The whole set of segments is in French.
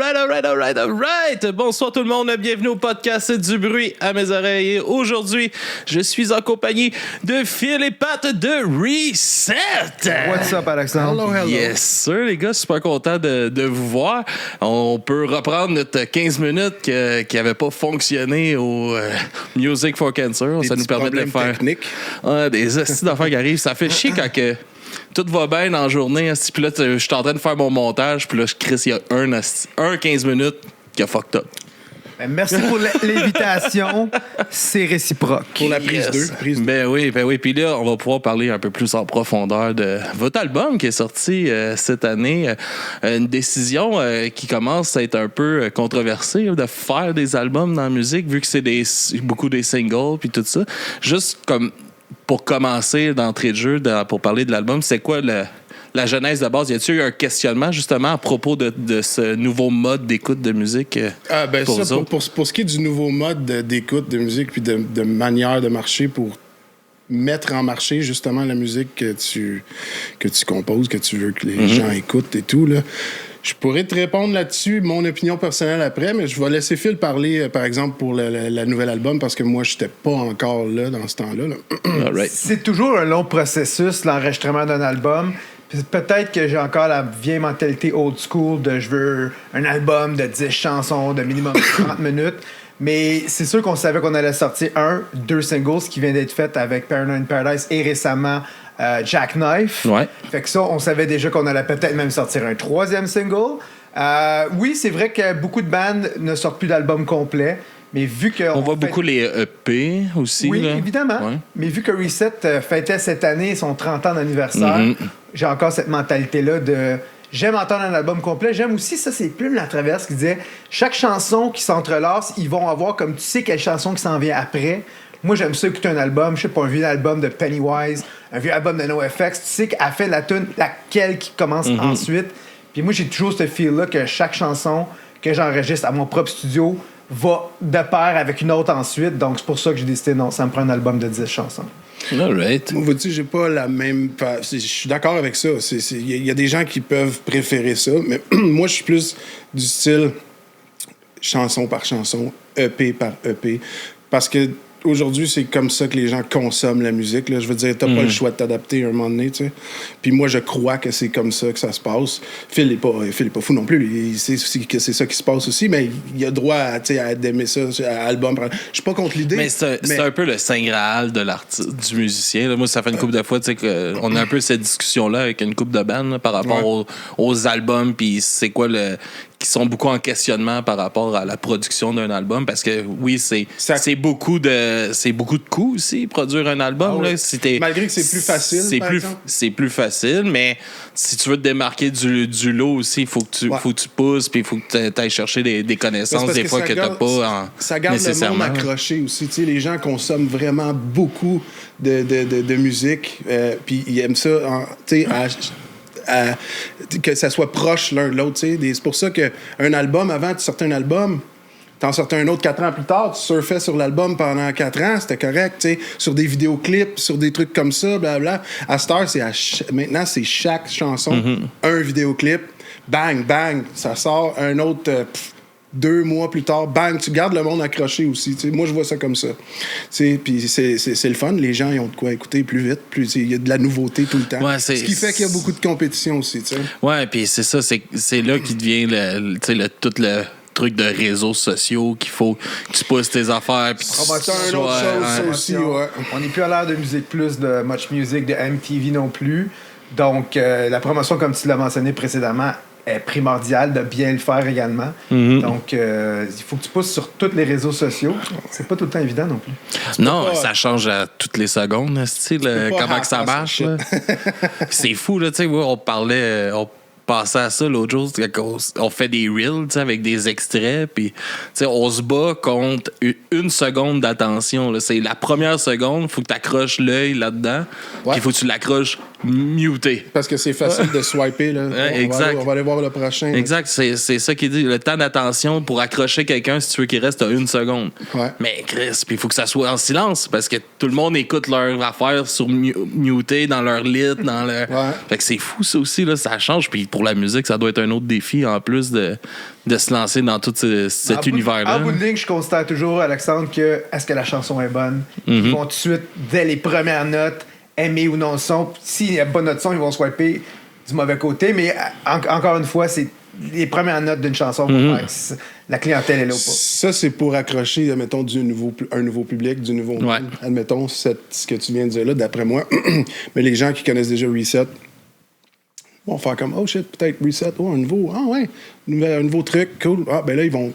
Alright. Bonsoir tout le monde, bienvenue au podcast du bruit à mes oreilles. Et aujourd'hui, je suis en compagnie de Phil et Pat de Reset. What's up, Alexandre? Hello. Yes, sir, les gars, super content de vous voir. On peut reprendre notre 15 minutes qui n'avait pas fonctionné au Music for Cancer. Ça nous permet de le faire. Techniques. Des astuces d'affaires qui arrivent. Ça fait chier quand que tout va bien dans la journée. Puis là, je suis en train de faire mon montage. Puis là, Chris, il y a un 15 minutes qui a fucked up. Ben, merci pour l'invitation. C'est réciproque. Pour la prise 2. Ben oui. Puis là, on va pouvoir parler un peu plus en profondeur de votre album qui est sorti cette année. Une décision qui commence à être un peu controversée de faire des albums dans la musique, vu que c'est beaucoup des singles puis tout ça. Juste comme pour commencer d'entrée de jeu, pour parler de l'album, c'est quoi la genèse de base? Y a-t-il eu un questionnement justement à propos de ce nouveau mode d'écoute de musique pour ce qui est du nouveau mode d'écoute de musique puis de manière de marcher pour mettre en marché justement la musique que tu composes, que tu veux que les gens écoutent et tout, là. Je pourrais te répondre là-dessus, mon opinion personnelle après, mais je vais laisser Phil parler, par exemple, pour la nouvel album, parce que moi, je n'étais pas encore là dans ce temps-là. Là. Right. C'est toujours un long processus, l'enregistrement d'un album. Puis peut-être que j'ai encore la vieille mentalité old school de je veux un album de 10 chansons de minimum 30 minutes. Mais c'est sûr qu'on savait qu'on allait sortir 2 singles qui viennent d'être faits avec Paranoid in Paradise et récemment Jackknife. Ouais. Fait que ça, on savait déjà qu'on allait peut-être même sortir un 3e single. Oui, c'est vrai que beaucoup de bandes ne sortent plus d'albums complets. Mais vu que on voit beaucoup les EP aussi. Oui, là. évidemment. Ouais. Mais vu que Reset fêtait cette année son 30 ans d'anniversaire, j'ai encore cette mentalité-là de j'aime entendre un album complet. J'aime aussi, ça c'est Plume La Traverse qui disait chaque chanson qui s'entrelace, ils vont avoir comme tu sais quelle chanson qui s'en vient après. Moi, j'aime ça écouter un album, je sais pas, un vieux album de Pennywise, un vieux album de NoFX. Tu sais qu'elle fait la tune, laquelle qui commence ensuite. Puis moi, j'ai toujours ce feel-là que chaque chanson que j'enregistre à mon propre studio va de pair avec une autre ensuite. Donc, c'est pour ça que j'ai décidé, non, ça me prend un album de 10 chansons. All right. Moi, vois-tu, j'ai pas la même... Je suis d'accord avec ça. Il y a des gens qui peuvent préférer ça, mais moi, je suis plus du style chanson par chanson, EP par EP. Parce que aujourd'hui, c'est comme ça que les gens consomment la musique. Là. Je veux dire, t'as pas le choix de t'adapter à un moment donné, tu sais. Puis moi, je crois que c'est comme ça que ça se passe. Phil est pas fou non plus. Il sait aussi que c'est ça qui se passe aussi, mais il a droit à d'aimer ça, à album. Je suis pas contre l'idée. Mais c'est un peu le saint graal de l'artiste, du musicien. Là. Moi, ça fait une couple de fois qu'on a un peu cette discussion-là avec une couple de bandes par rapport aux albums, puis c'est quoi qui sont beaucoup en questionnement par rapport à la production d'un album, parce que oui, c'est beaucoup de coûts aussi, produire un album. Là. Malgré que c'est plus facile, c'est plus facile, mais si tu veux te démarquer du lot aussi, il faut que tu pousses, puis il faut que tu ailles chercher des connaissances des fois que tu n'as pas ça garde le monde accroché aussi. T'sais, les gens consomment vraiment beaucoup de musique, puis ils aiment ça que ça soit proche l'un de l'autre. C'est pour ça qu'un album, avant, tu sortais un album, t'en sortais un autre 4 ans plus tard, tu surfais sur l'album pendant 4 ans, c'était correct, sur des vidéoclips, sur des trucs comme ça, blablabla. À cette heure, maintenant, c'est chaque chanson, un vidéoclip, bang, bang, ça sort, un autre... 2 mois plus tard, bang, tu gardes le monde accroché aussi. T'sais. Moi, je vois ça comme ça. Puis c'est le fun. Les gens, ils ont de quoi écouter plus vite. Il y a de la nouveauté tout le temps. Ouais, ce qui fait qu'il y a beaucoup de compétition aussi. T'sais. Ouais, puis c'est ça. C'est là qui devient tout le truc de réseaux sociaux qu'il faut que tu pousses tes affaires. Puis c'est une autre chose, ça aussi. Ouais. On n'est plus à l'ère de Musique Plus, de Much Music, de MTV non plus. Donc, la promotion, comme tu l'as mentionné précédemment, est primordial de bien le faire également. Donc, il faut que tu pousses sur tous les réseaux sociaux. C'est pas tout le temps évident non plus. Non, ça change à toutes les secondes, comment que ça marche. Là. C'est fou, là, tu sais, on passait à ça l'autre jour, on fait des reels avec des extraits, puis on se bat contre 1 seconde d'attention. Là. C'est la première seconde, il faut que tu accroches l'œil là-dedans, puis il faut que tu l'accroches muter. Parce que c'est facile de swiper. Là. Exact. On va aller voir le prochain. Exact, c'est ça qui dit. Le temps d'attention pour accrocher quelqu'un, si tu veux qu'il reste, t'as 1 seconde. Ouais. Mais Chris, puis il faut que ça soit en silence parce que tout le monde écoute leur affaire sur muté dans leur lit, dans leur. Fait que c'est fou ça aussi, là, ça change. Puis pour la musique, ça doit être un autre défi en plus de se lancer dans tout cet univers-là. En bout de ligne, je constate toujours, Alexandre, que est-ce que la chanson est bonne? Ils vont tout de suite, dès les premières notes, aimer ou non le son. S'il n'y a pas notre son, ils vont swiper du mauvais côté. Mais encore une fois, c'est les premières notes d'une chanson pour faire la clientèle est là ou pas. Ça, c'est pour accrocher, admettons, un nouveau public, du nouveau monde. Admettons, ce que tu viens de dire là, d'après moi. Mais les gens qui connaissent déjà Reset vont faire comme, oh shit, peut-être Reset, un nouveau truc, cool. Ah, ben là, ils vont...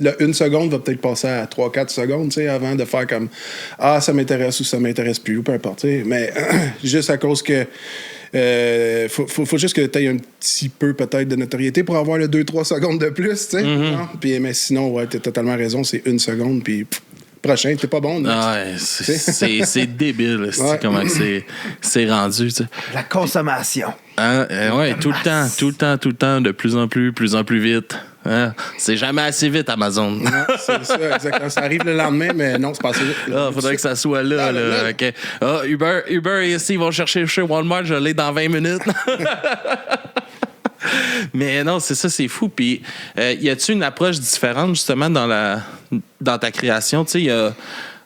Le 1 seconde va peut-être passer à 3-4 secondes, tu sais, avant de faire comme ça m'intéresse ou ça m'intéresse plus, ou peu importe, tu sais. Mais juste à cause que faut juste que tu aies un petit peu peut-être de notoriété pour avoir le 2-3 secondes de plus, tu sais. Puis mais sinon, ouais, t'as totalement raison, c'est 1 seconde, puis prochain, t'es pas bon. Ouais, c'est débile, comment c'est rendu, tu sais. La consommation. Ouais, tout le temps, de plus en plus vite. Hein? C'est jamais assez vite, Amazon. Non, c'est ça, exactement. Ça arrive le lendemain, mais non, c'est pas assez vite. Faudrait que ça soit là. Okay. Uber, ici, ils vont chercher chez Walmart, je l'ai dans 20 minutes. Mais non, c'est ça, c'est fou. Puis, y a-tu une approche différente, justement, dans ta création? Tu sais,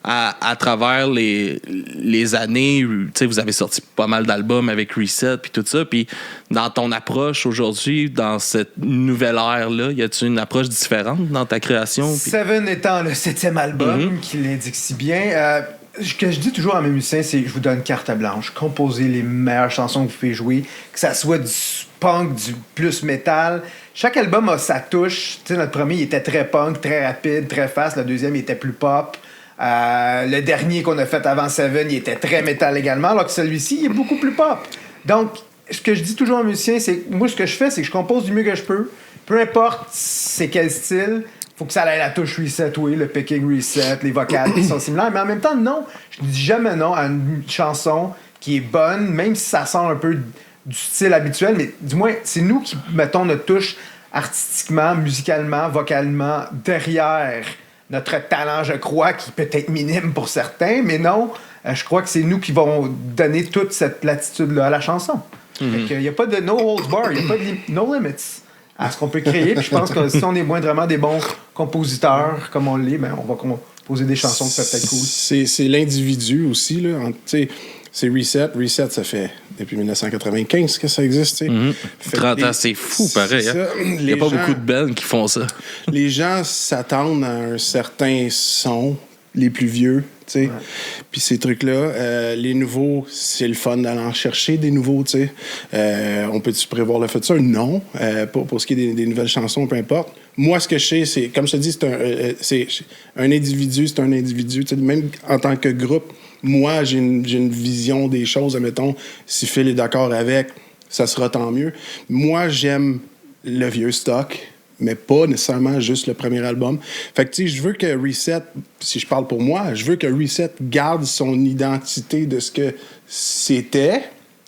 à travers les années, vous avez sorti pas mal d'albums avec Reset puis tout ça. Puis dans ton approche aujourd'hui, dans cette nouvelle ère-là, y a-t-il une approche différente dans ta création? Seven étant le 7e album, qui l'indique si bien, ce que je dis toujours à mes musiciens, c'est je vous donne carte blanche. Composez les meilleures chansons que vous pouvez jouer, que ça soit du punk, du plus métal. Chaque album a sa touche. Tu sais, notre premier, il était très punk, très rapide, très fast. Le deuxième, il était plus pop. Le dernier qu'on a fait avant Seven, il était très métal également, alors que celui-ci, il est beaucoup plus pop. Donc, ce que je dis toujours aux musiciens, c'est que moi, ce que je fais, c'est que je compose du mieux que je peux. Peu importe c'est quel style, faut que ça ait la touche reset, oui, le picking reset, les vocales qui sont similaires. Mais en même temps, non, je ne dis jamais non à une chanson qui est bonne, même si ça sort un peu du style habituel, mais du moins, c'est nous qui mettons notre touche artistiquement, musicalement, vocalement, derrière notre talent, je crois, qui peut être minime pour certains, mais non, je crois que c'est nous qui vont donner toute cette platitude-là à la chanson. Il n'y a pas de no holds bar, il n'y a pas de no limits à ce qu'on peut créer. Puis je pense que si on est moindrement des bons compositeurs, comme on l'est, ben on va composer des chansons qui peuvent être cool. C'est l'individu aussi, là. C'est Reset. Reset, ça fait depuis 1995 que ça existe. 30 ans, c'est fou, pareil. Il n'y a pas beaucoup de bands qui font ça. Les gens s'attendent à un certain son, les plus vieux. Ouais. Puis ces trucs-là, les nouveaux, c'est le fun d'aller en chercher des nouveaux. On peut-tu prévoir le futur? Non. Pour ce qui est des nouvelles chansons, peu importe. Moi, ce que je sais, c'est, comme je te dis, c'est un individu, c'est un individu. Même en tant que groupe, moi, j'ai une vision des choses. Admettons, si Phil est d'accord avec, ça sera tant mieux. Moi, j'aime le vieux stock, mais pas nécessairement juste le premier album. Fait que, tu sais, je veux que Reset, si je parle pour moi, je veux que Reset garde son identité de ce que c'était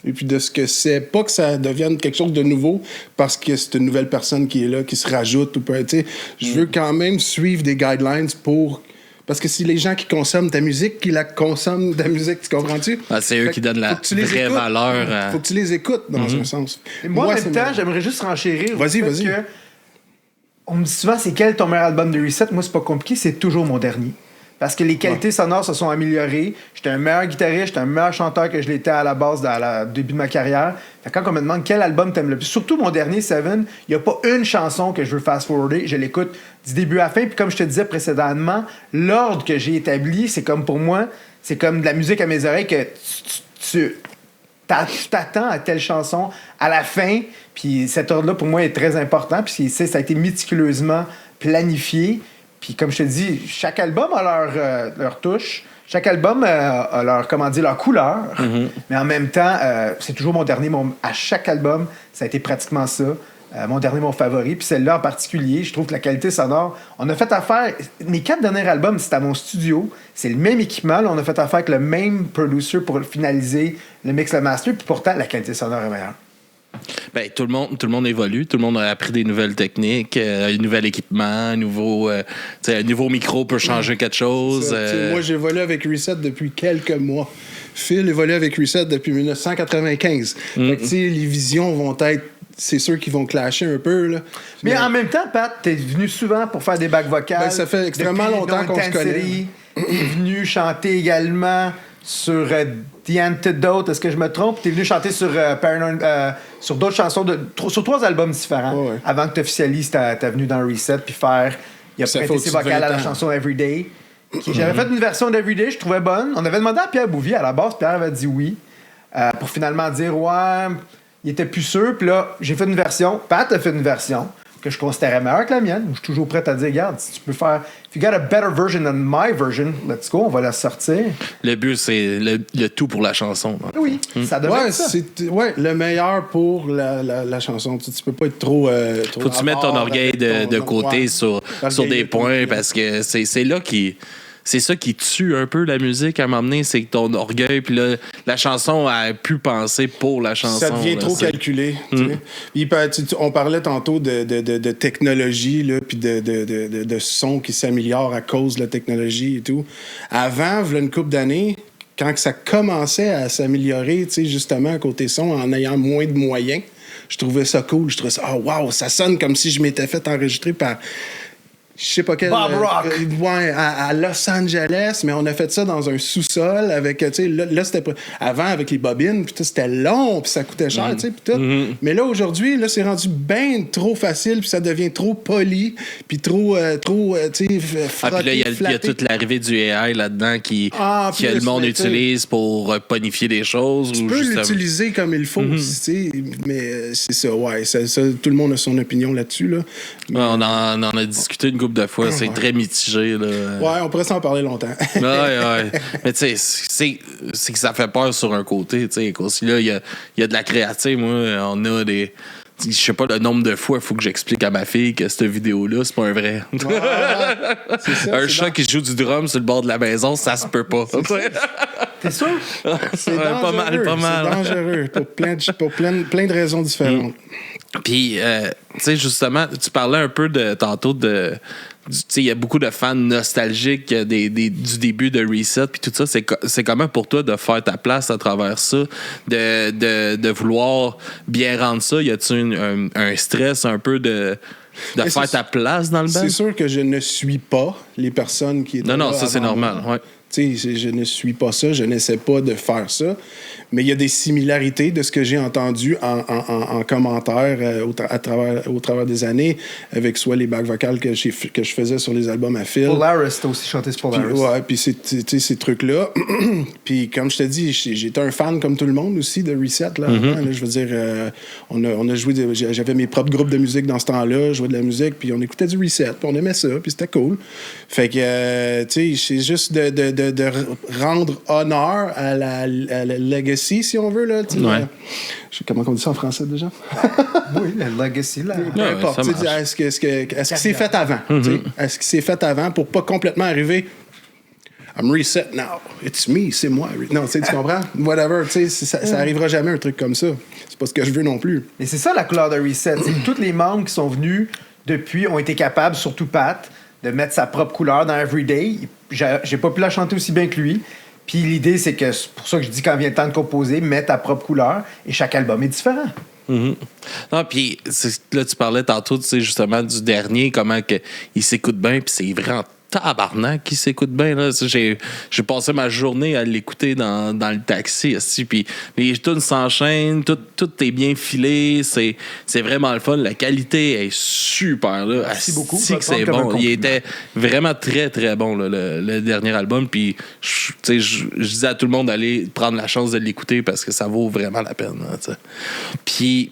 et puis de ce que c'est. Pas que ça devienne quelque chose de nouveau parce que c'est une nouvelle personne qui est là, qui se rajoute. Ou tu sais, je veux quand même suivre des guidelines pour... Parce que c'est les gens qui consomment ta musique qui la consomment ta musique, tu comprends-tu? C'est eux qui donnent la vraie valeur. Faut que tu les écoutes, dans un sens. Et moi, en même temps, j'aimerais juste renchérir. Vas-y. Que on me dit souvent, c'est quel ton meilleur album de Reset? Moi, c'est pas compliqué, c'est toujours mon dernier. Parce que les qualités sonores se sont améliorées. J'étais un meilleur guitariste, j'étais un meilleur chanteur que je l'étais à la base, début de ma carrière. Fait que quand on me demande quel album t'aimes le plus, surtout mon dernier, Seven, il n'y a pas une chanson que je veux fast-forwarder. Je l'écoute du début à la fin. Puis comme je te disais précédemment, l'ordre que j'ai établi, c'est comme pour moi, c'est comme de la musique à mes oreilles que tu t'attends à telle chanson à la fin. Puis cet ordre-là, pour moi, est très important. Puis ça a été méticuleusement planifié. Puis comme je te dis, chaque album a leur touche. Chaque album a leur couleur. Mais en même temps, c'est toujours mon dernier. À chaque album, ça a été pratiquement ça. mon favori. Puis celle-là en particulier, je trouve que la qualité sonore, on a fait affaire. Mes 4 derniers albums, c'était à mon studio. C'est le même équipement. Là, on a fait affaire avec le même producer pour finaliser le mix, le master. Puis pourtant, la qualité sonore est meilleure. Ben, tout le monde évolue, tout le monde a appris des nouvelles techniques, un nouvel équipement, un nouveau micro peut changer quelque chose. Moi, j'ai volé avec Reset depuis quelques mois. Phil évolue avec Reset depuis 1995. Fait que, les visions vont être... C'est sûr qu'ils vont clasher un peu. Là. Mais en même temps, Pat, t'es venu souvent pour faire des bacs vocales. Ben, ça fait extrêmement longtemps qu'on se connaît. T'es venu chanter également sur The Antidote, est-ce que je me trompe? T'es venu chanter sur d'autres chansons, sur 3 albums différents, avant que tu officialises ta venue dans Reset, puis faire... Il a prêté ses vocales à la chanson Everyday. J'avais fait une version d'Everyday, je trouvais bonne. On avait demandé à Pierre Bouvier, à la base, Pierre avait dit oui, pour finalement dire il était plus sûr. Puis là, j'ai fait une version, Pat a fait une version que je considérais meilleure que la mienne. Je suis toujours prêt à dire, regarde, si tu peux faire... If you got a better version than my version, let's go, on va la sortir. Le but, c'est le tout pour la chanson. Oui, ça devrait être ça. C'est le meilleur pour la chanson. Tu peux pas être trop faut que tu mettes ton orgueil de côté sur des points, parce que c'est là qui... C'est ça qui tue un peu la musique à m'emmener, c'est que ton orgueil, puis là, la chanson a pu penser pour la chanson. Ça devient trop calculé. On parlait tantôt de technologie, là, puis de son qui s'améliore à cause de la technologie et tout. Avant, il y a une couple d'années, quand ça commençait à s'améliorer, justement, à côté son, en ayant moins de moyens, je trouvais ça cool. Je trouvais ça, wow, ça sonne comme si je m'étais fait enregistrer par... Je sais pas quel... Bob Rock! À Los Angeles, mais on a fait ça dans un sous-sol avec, là c'était... Avant, avec les bobines, puis c'était long, puis ça coûtait cher, puis tout. Mais là, aujourd'hui, là, c'est rendu bien trop facile, puis ça devient trop poli, puis trop, frotté, puis là, il y a toute l'arrivée du AI là-dedans que le monde utilise pour bonifier des choses. Tu peux l'utiliser comme il faut, mais c'est ça, ça, tout le monde a son opinion là-dessus, là. Mais... on en a discuté une couple de fois, c'est très mitigé. Là. Ouais, on pourrait s'en parler longtemps. ouais. Mais tu sais, c'est que ça fait peur sur un côté. Aussi, là, il y a de la créative. Moi, on a des... Je sais pas le nombre de fois il faut que j'explique à ma fille que cette vidéo-là, c'est pas un vrai. C'est ça, un chat qui joue du drum sur le bord de la maison, ça se peut pas. T'es sûr? C'est dangereux. Pas mal. C'est dangereux pour plein de raisons différentes. Puis, tu sais, justement, tu parlais un peu tantôt de... Tu sais, il y a beaucoup de fans nostalgiques du début de Reset, puis tout ça. C'est comment pour toi de faire ta place à travers ça, de vouloir bien rendre ça? Y a-tu un stress un peu de faire ta place dans le band? C'est sûr que je ne suis pas les personnes qui étaient Non, ça c'est normal, ouais. Je ne suis pas ça, je n'essaie pas de faire ça. Mais il y a des similarités de ce que j'ai entendu en commentaire au travers des années, avec soit les bacs vocales que je faisais sur les albums à Phil. Polaris, t'as aussi chanté sur Polaris. Ouais, puis ces trucs-là. Puis comme je te dis, j'étais un fan comme tout le monde aussi de Reset. Là, là, je veux dire, on a joué, j'avais mes propres groupes de musique dans ce temps-là, je jouais de la musique, puis on écoutait du Reset, puis on aimait ça, puis c'était cool. Fait que, tu sais, c'est juste de rendre honneur à la legacy, si on veut, là. Ouais. Comment on dit ça en français, déjà? Oui, la legacy, là. Peu importe. Est-ce que c'est fait avant? Est-ce que c'est fait avant pour pas complètement arriver... I'm reset now. It's me, c'est moi. Non, tu comprends? Whatever, tu sais, ça arrivera jamais un truc comme ça. C'est pas ce que je veux non plus. Mais c'est ça la couleur de Reset. Tous les membres qui sont venus depuis ont été capables, surtout Pat, de mettre sa propre couleur dans Everyday. J'ai pas pu la chanter aussi bien que lui. Puis l'idée, c'est que c'est pour ça que je dis quand vient le temps de composer, mets ta propre couleur et chaque album est différent. Non, puis là, tu parlais tantôt, tu sais, justement, du dernier, comment que il s'écoute bien, puis c'est vraiment tabarnak qui s'écoute bien, là. J'ai passé ma journée à l'écouter dans le taxi, puis les tunes s'enchaînent, tout est bien filé, c'est vraiment le fun, la qualité est super, là. Merci beaucoup. C'est bon. Il était vraiment très, très bon, là, le dernier album, puis je disais à tout le monde d'aller prendre la chance de l'écouter parce que ça vaut vraiment la peine, là, puis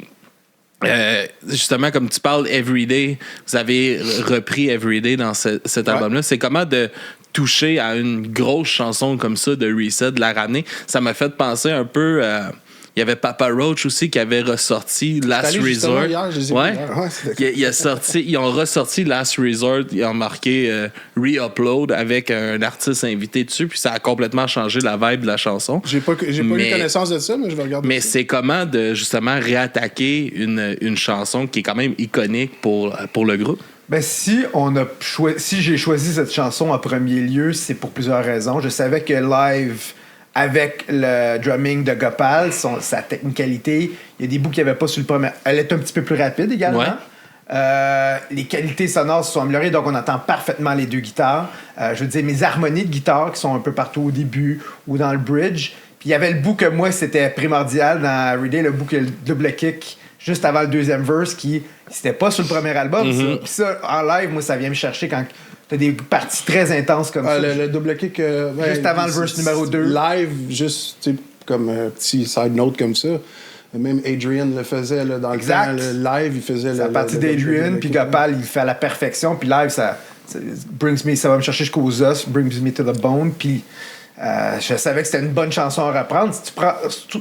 justement, comme tu parles Everyday, vous avez repris Everyday dans cet album-là. C'est comment de toucher à une grosse chanson comme ça de Reset, de la ramener. Ça m'a fait penser un peu Il y avait Papa Roach aussi qui avait ressorti Last Resort. Hier, je les ai Ouais. vus hier. Ouais, Ils ont ressorti Last Resort. Ils ont marqué Re-Upload avec un artiste invité dessus. Puis ça a complètement changé la vibe de la chanson. J'ai pas eu connaissance de ça, mais je vais regarder. Mais c'est comment de justement réattaquer une chanson qui est quand même iconique pour le groupe? Ben, si j'ai choisi cette chanson en premier lieu, c'est pour plusieurs raisons. Je savais que live, avec le drumming de Gopal, sa technicalité, il y a des bouts qu'il n'y avait pas sur le premier. Elle est un petit peu plus rapide également. Ouais. Les qualités sonores se sont améliorées, donc on entend parfaitement les deux guitares. Je veux dire, mes harmonies de guitare qui sont un peu partout au début ou dans le bridge. Puis il y avait le bout que moi, c'était primordial dans Everyday, le bout que le double kick juste avant le deuxième verse qui c'était pas sur le premier album. Mm-hmm. Puis ça, en live, moi, ça vient me chercher quand t'as des parties très intenses comme ça. Le double kick... juste avant le verse numéro 2. Live, juste comme un petit side note comme ça. Même Adrian le faisait là, dans exact. Le temps. Le live, il faisait... C'est la partie d'Adrian, puis Gopal, il fait à la perfection. Puis live, ça va me chercher jusqu'aux os, brings me to the bone. Puis... je savais que c'était une bonne chanson à reprendre.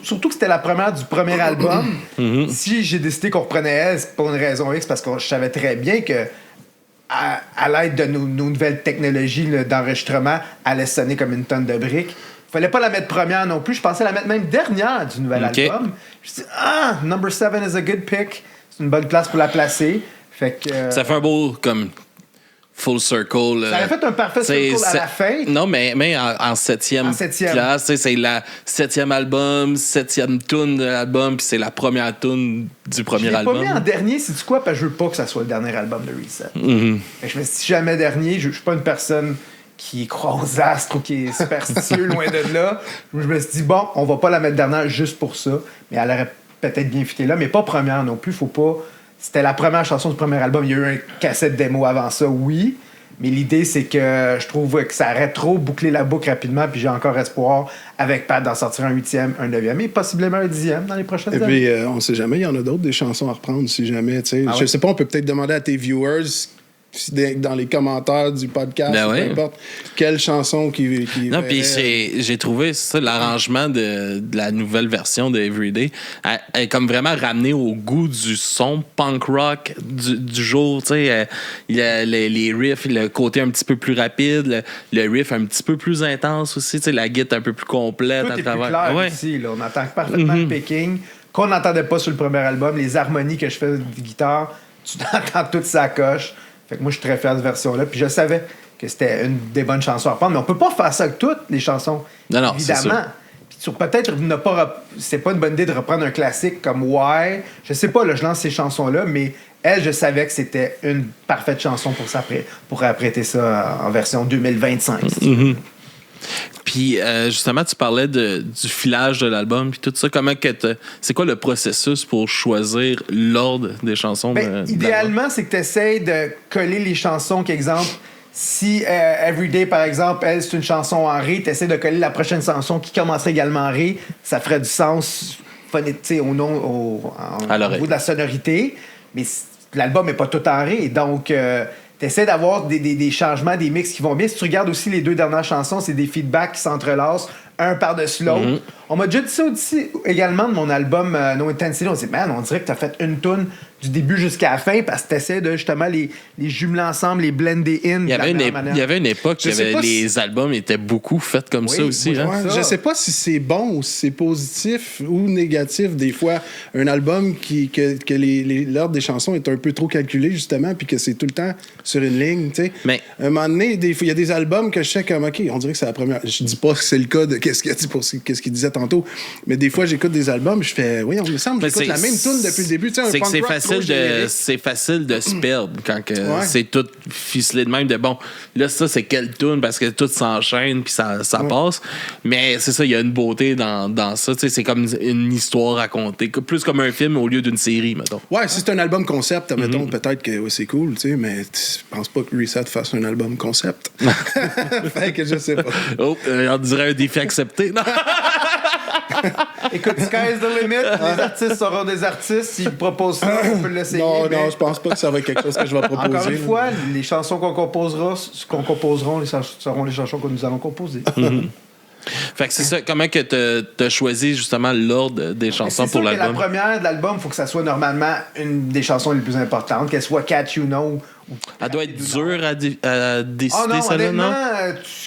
Surtout que c'était la première du premier album. Si j'ai décidé qu'on reprenait elle, c'est pour une raison X, parce que je savais très bien que à l'aide de nos nouvelles technologies d'enregistrement, elle allait sonner comme une tonne de briques. Fallait pas la mettre première non plus. Je pensais la mettre même dernière du nouvel album. Je me suis dit, number 7 is a good pick. C'est une bonne place pour la placer. Fait que, ça fait un beau comme full circle. Ça a fait un parfait circle à la fin. Non, mais en septième classe. C'est la 7e album, 7e tune de l'album, puis c'est la première tune du premier album. Je l'ai pas mis en dernier, c'est-tu quoi? Parce que je veux pas que ça soit le dernier album de Reset. Mm-hmm. Je me suis dit, jamais dernier. Je suis pas une personne qui croit aux astres ou qui est superstitieux, loin de là. Je me suis dit, bon, on va pas la mettre dernière juste pour ça. Mais elle aurait peut-être bien fité là, mais pas première non plus. Faut pas... C'était la première chanson du premier album. Il y a eu un cassette démo avant ça, oui. Mais l'idée, c'est que je trouve que ça aurait trop bouclé la boucle rapidement. Puis j'ai encore espoir, avec Pat, d'en sortir un 8e, un 9e et possiblement un 10e dans les prochaines années. Et puis, on sait jamais, il y en a d'autres des chansons à reprendre si jamais. Je sais pas, on peut peut-être demander à tes viewers dans les commentaires du podcast, peu importe, quelle chanson qui non, puis j'ai trouvé ça, l'arrangement de la nouvelle version de Everyday, elle est comme vraiment ramenée au goût du son punk rock du jour, tu sais, les riffs, le côté un petit peu plus rapide, le riff un petit peu plus intense aussi, tu sais, la guitare un peu plus complète. Tout est plus clair ici, là. On entend parfaitement le picking qu'on n'entendait pas sur le premier album, les harmonies que je fais de guitare, tu t'entends toute sa coche. Fait que moi, je suis très fier de cette version-là. Puis je savais que c'était une des bonnes chansons à reprendre. Mais on peut pas faire ça avec toutes les chansons. Non, évidemment. Puis peut-être ne pas... C'est pas une bonne idée de reprendre un classique comme Why. Je sais pas, là, je lance ces chansons-là, mais elle, je savais que c'était une parfaite chanson pour apprêter ça en version 2025. Puis justement, tu parlais du filage de l'album puis tout ça. C'est quoi le processus pour choisir l'ordre des chansons? Idéalement, c'est que tu essaies de coller les chansons. Qu'exemple, si Everyday, par exemple, elle, c'est une chanson en Ré, tu essaies de coller la prochaine chanson qui commencerait également en Ré. Ça ferait du sens au niveau de la sonorité. Mais l'album n'est pas tout en Ré. Donc... t'essaies d'avoir des changements, des mix qui vont bien. Si tu regardes aussi les deux dernières chansons, c'est des feedbacks qui s'entrelacent un par-dessus l'autre. On m'a déjà dit ça aussi également de mon album No Intensity. On dit, man, on dirait que t'as fait une tune du début jusqu'à la fin parce que t'essaies de justement les jumeler ensemble, les blender in. Il y avait une époque où les albums étaient beaucoup faits comme ça aussi. Je sais pas si c'est bon ou si c'est positif ou négatif. Des fois, un album que l'ordre des chansons est un peu trop calculé, justement, puis que c'est tout le temps sur une ligne. Mais à un moment donné, il y a des albums que je sais comme, OK, on dirait que c'est la première. Je dis pas que c'est le cas de qu'est-ce qu'il a dit pour qu'est-ce qu'il disait tantôt, mais des fois, j'écoute des albums je fais, oui, on me semble que j'écoute la même tune depuis le début. C'est facile de se perdre quand c'est tout ficelé de même. De bon, là, ça, c'est quelle tune parce que tout s'enchaîne puis ça passe. Mais c'est ça, il y a une beauté dans ça. C'est comme une histoire racontée, plus comme un film au lieu d'une série, mettons. Ouais, si c'est un album concept, mettons, peut-être que c'est cool, mais je pense pas que Reset fasse un album concept. Fait que je sais pas. On dirait un défi accepté. Non. Écoute, sky's the limit. Les artistes seront des artistes. S'ils proposent ça, on peut l'essayer. Non, je pense pas que ça va être quelque chose que je vais proposer. Encore une fois, les chansons qu'on composera seront les chansons que nous allons composer. Fait que c'est ça. Comment que t'as choisi justement l'ordre des chansons pour l'album? La première de l'album, il faut que ça soit normalement une des chansons les plus importantes, qu'elle soit Catch You Know. Elle doit être dure à décider, non, ça, là, non?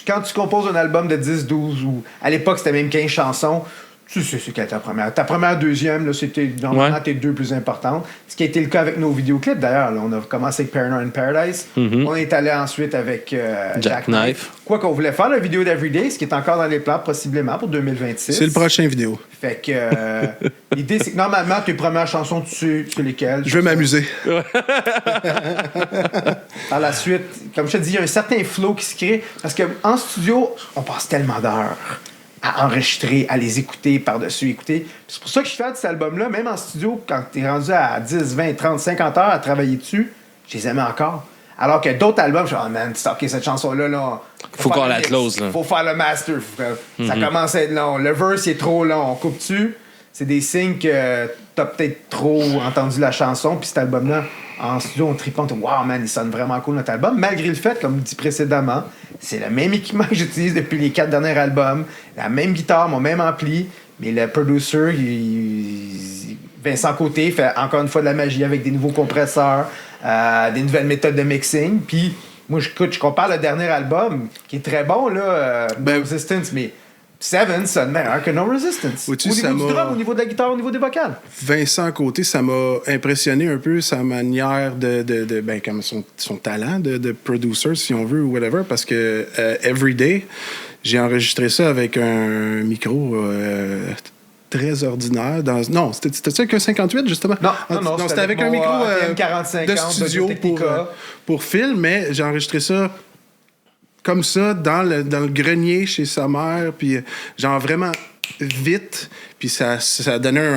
Quand tu composes un album de 10, 12, ou à l'époque, c'était même 15 chansons, tu sais c'est quelle ta première. Ta première, deuxième, là, c'était normalement tes deux plus importantes. Ce qui a été le cas avec nos vidéoclips, d'ailleurs. Là, on a commencé avec Paranoid in Paradise. On est allé ensuite avec Jackknife. Quoi qu'on voulait faire la vidéo d'Everyday, ce qui est encore dans les plans, possiblement, pour 2026. C'est le prochain vidéo. Fait que l'idée, c'est que normalement, tes premières chansons, tu sais lesquelles. Je veux m'amuser. Par la suite, comme je te dis, il y a un certain flow qui se crée. Parce qu'en studio, on passe tellement d'heures à enregistrer, à les écouter, par-dessus écouter. C'est pour ça que je fais de cet album-là, même en studio, quand t'es rendu à 10, 20, 30, 50 heures à travailler dessus, je les aimais encore. Alors que d'autres albums, je suis oh man, stocker cette chanson-là, là. Faut qu'on la close, là. Faut faire le master. Ça commence à être long. Le verse est trop long. On coupe dessus. C'est des signes que t'as peut-être trop entendu la chanson. Puis cet album-là, en studio, on tripe, on dit wow, man, il sonne vraiment cool notre album. Malgré le fait, comme dit précédemment, c'est le même équipement que j'utilise depuis les 4 derniers albums. La même guitare, mon même ampli. Mais le producer, Vincent Côté, fait encore une fois de la magie avec des nouveaux compresseurs, des nouvelles méthodes de mixing. Puis moi, je compare le dernier album, qui est très bon, là, No Resistance, mais Seven sonne meilleur que No Resistance. Au niveau du drum, au niveau de la guitare, au niveau des vocales. Vincent Côté, ça m'a impressionné un peu sa manière comme son talent de producer, si on veut, ou whatever, parce que Everyday, j'ai enregistré ça avec un micro très ordinaire. Non, c'était ça avec un 58, justement? Non, c'était avec un micro de studio pour Phil, mais j'ai enregistré ça comme ça, dans le grenier chez sa mère, puis genre vraiment vite, puis ça donnait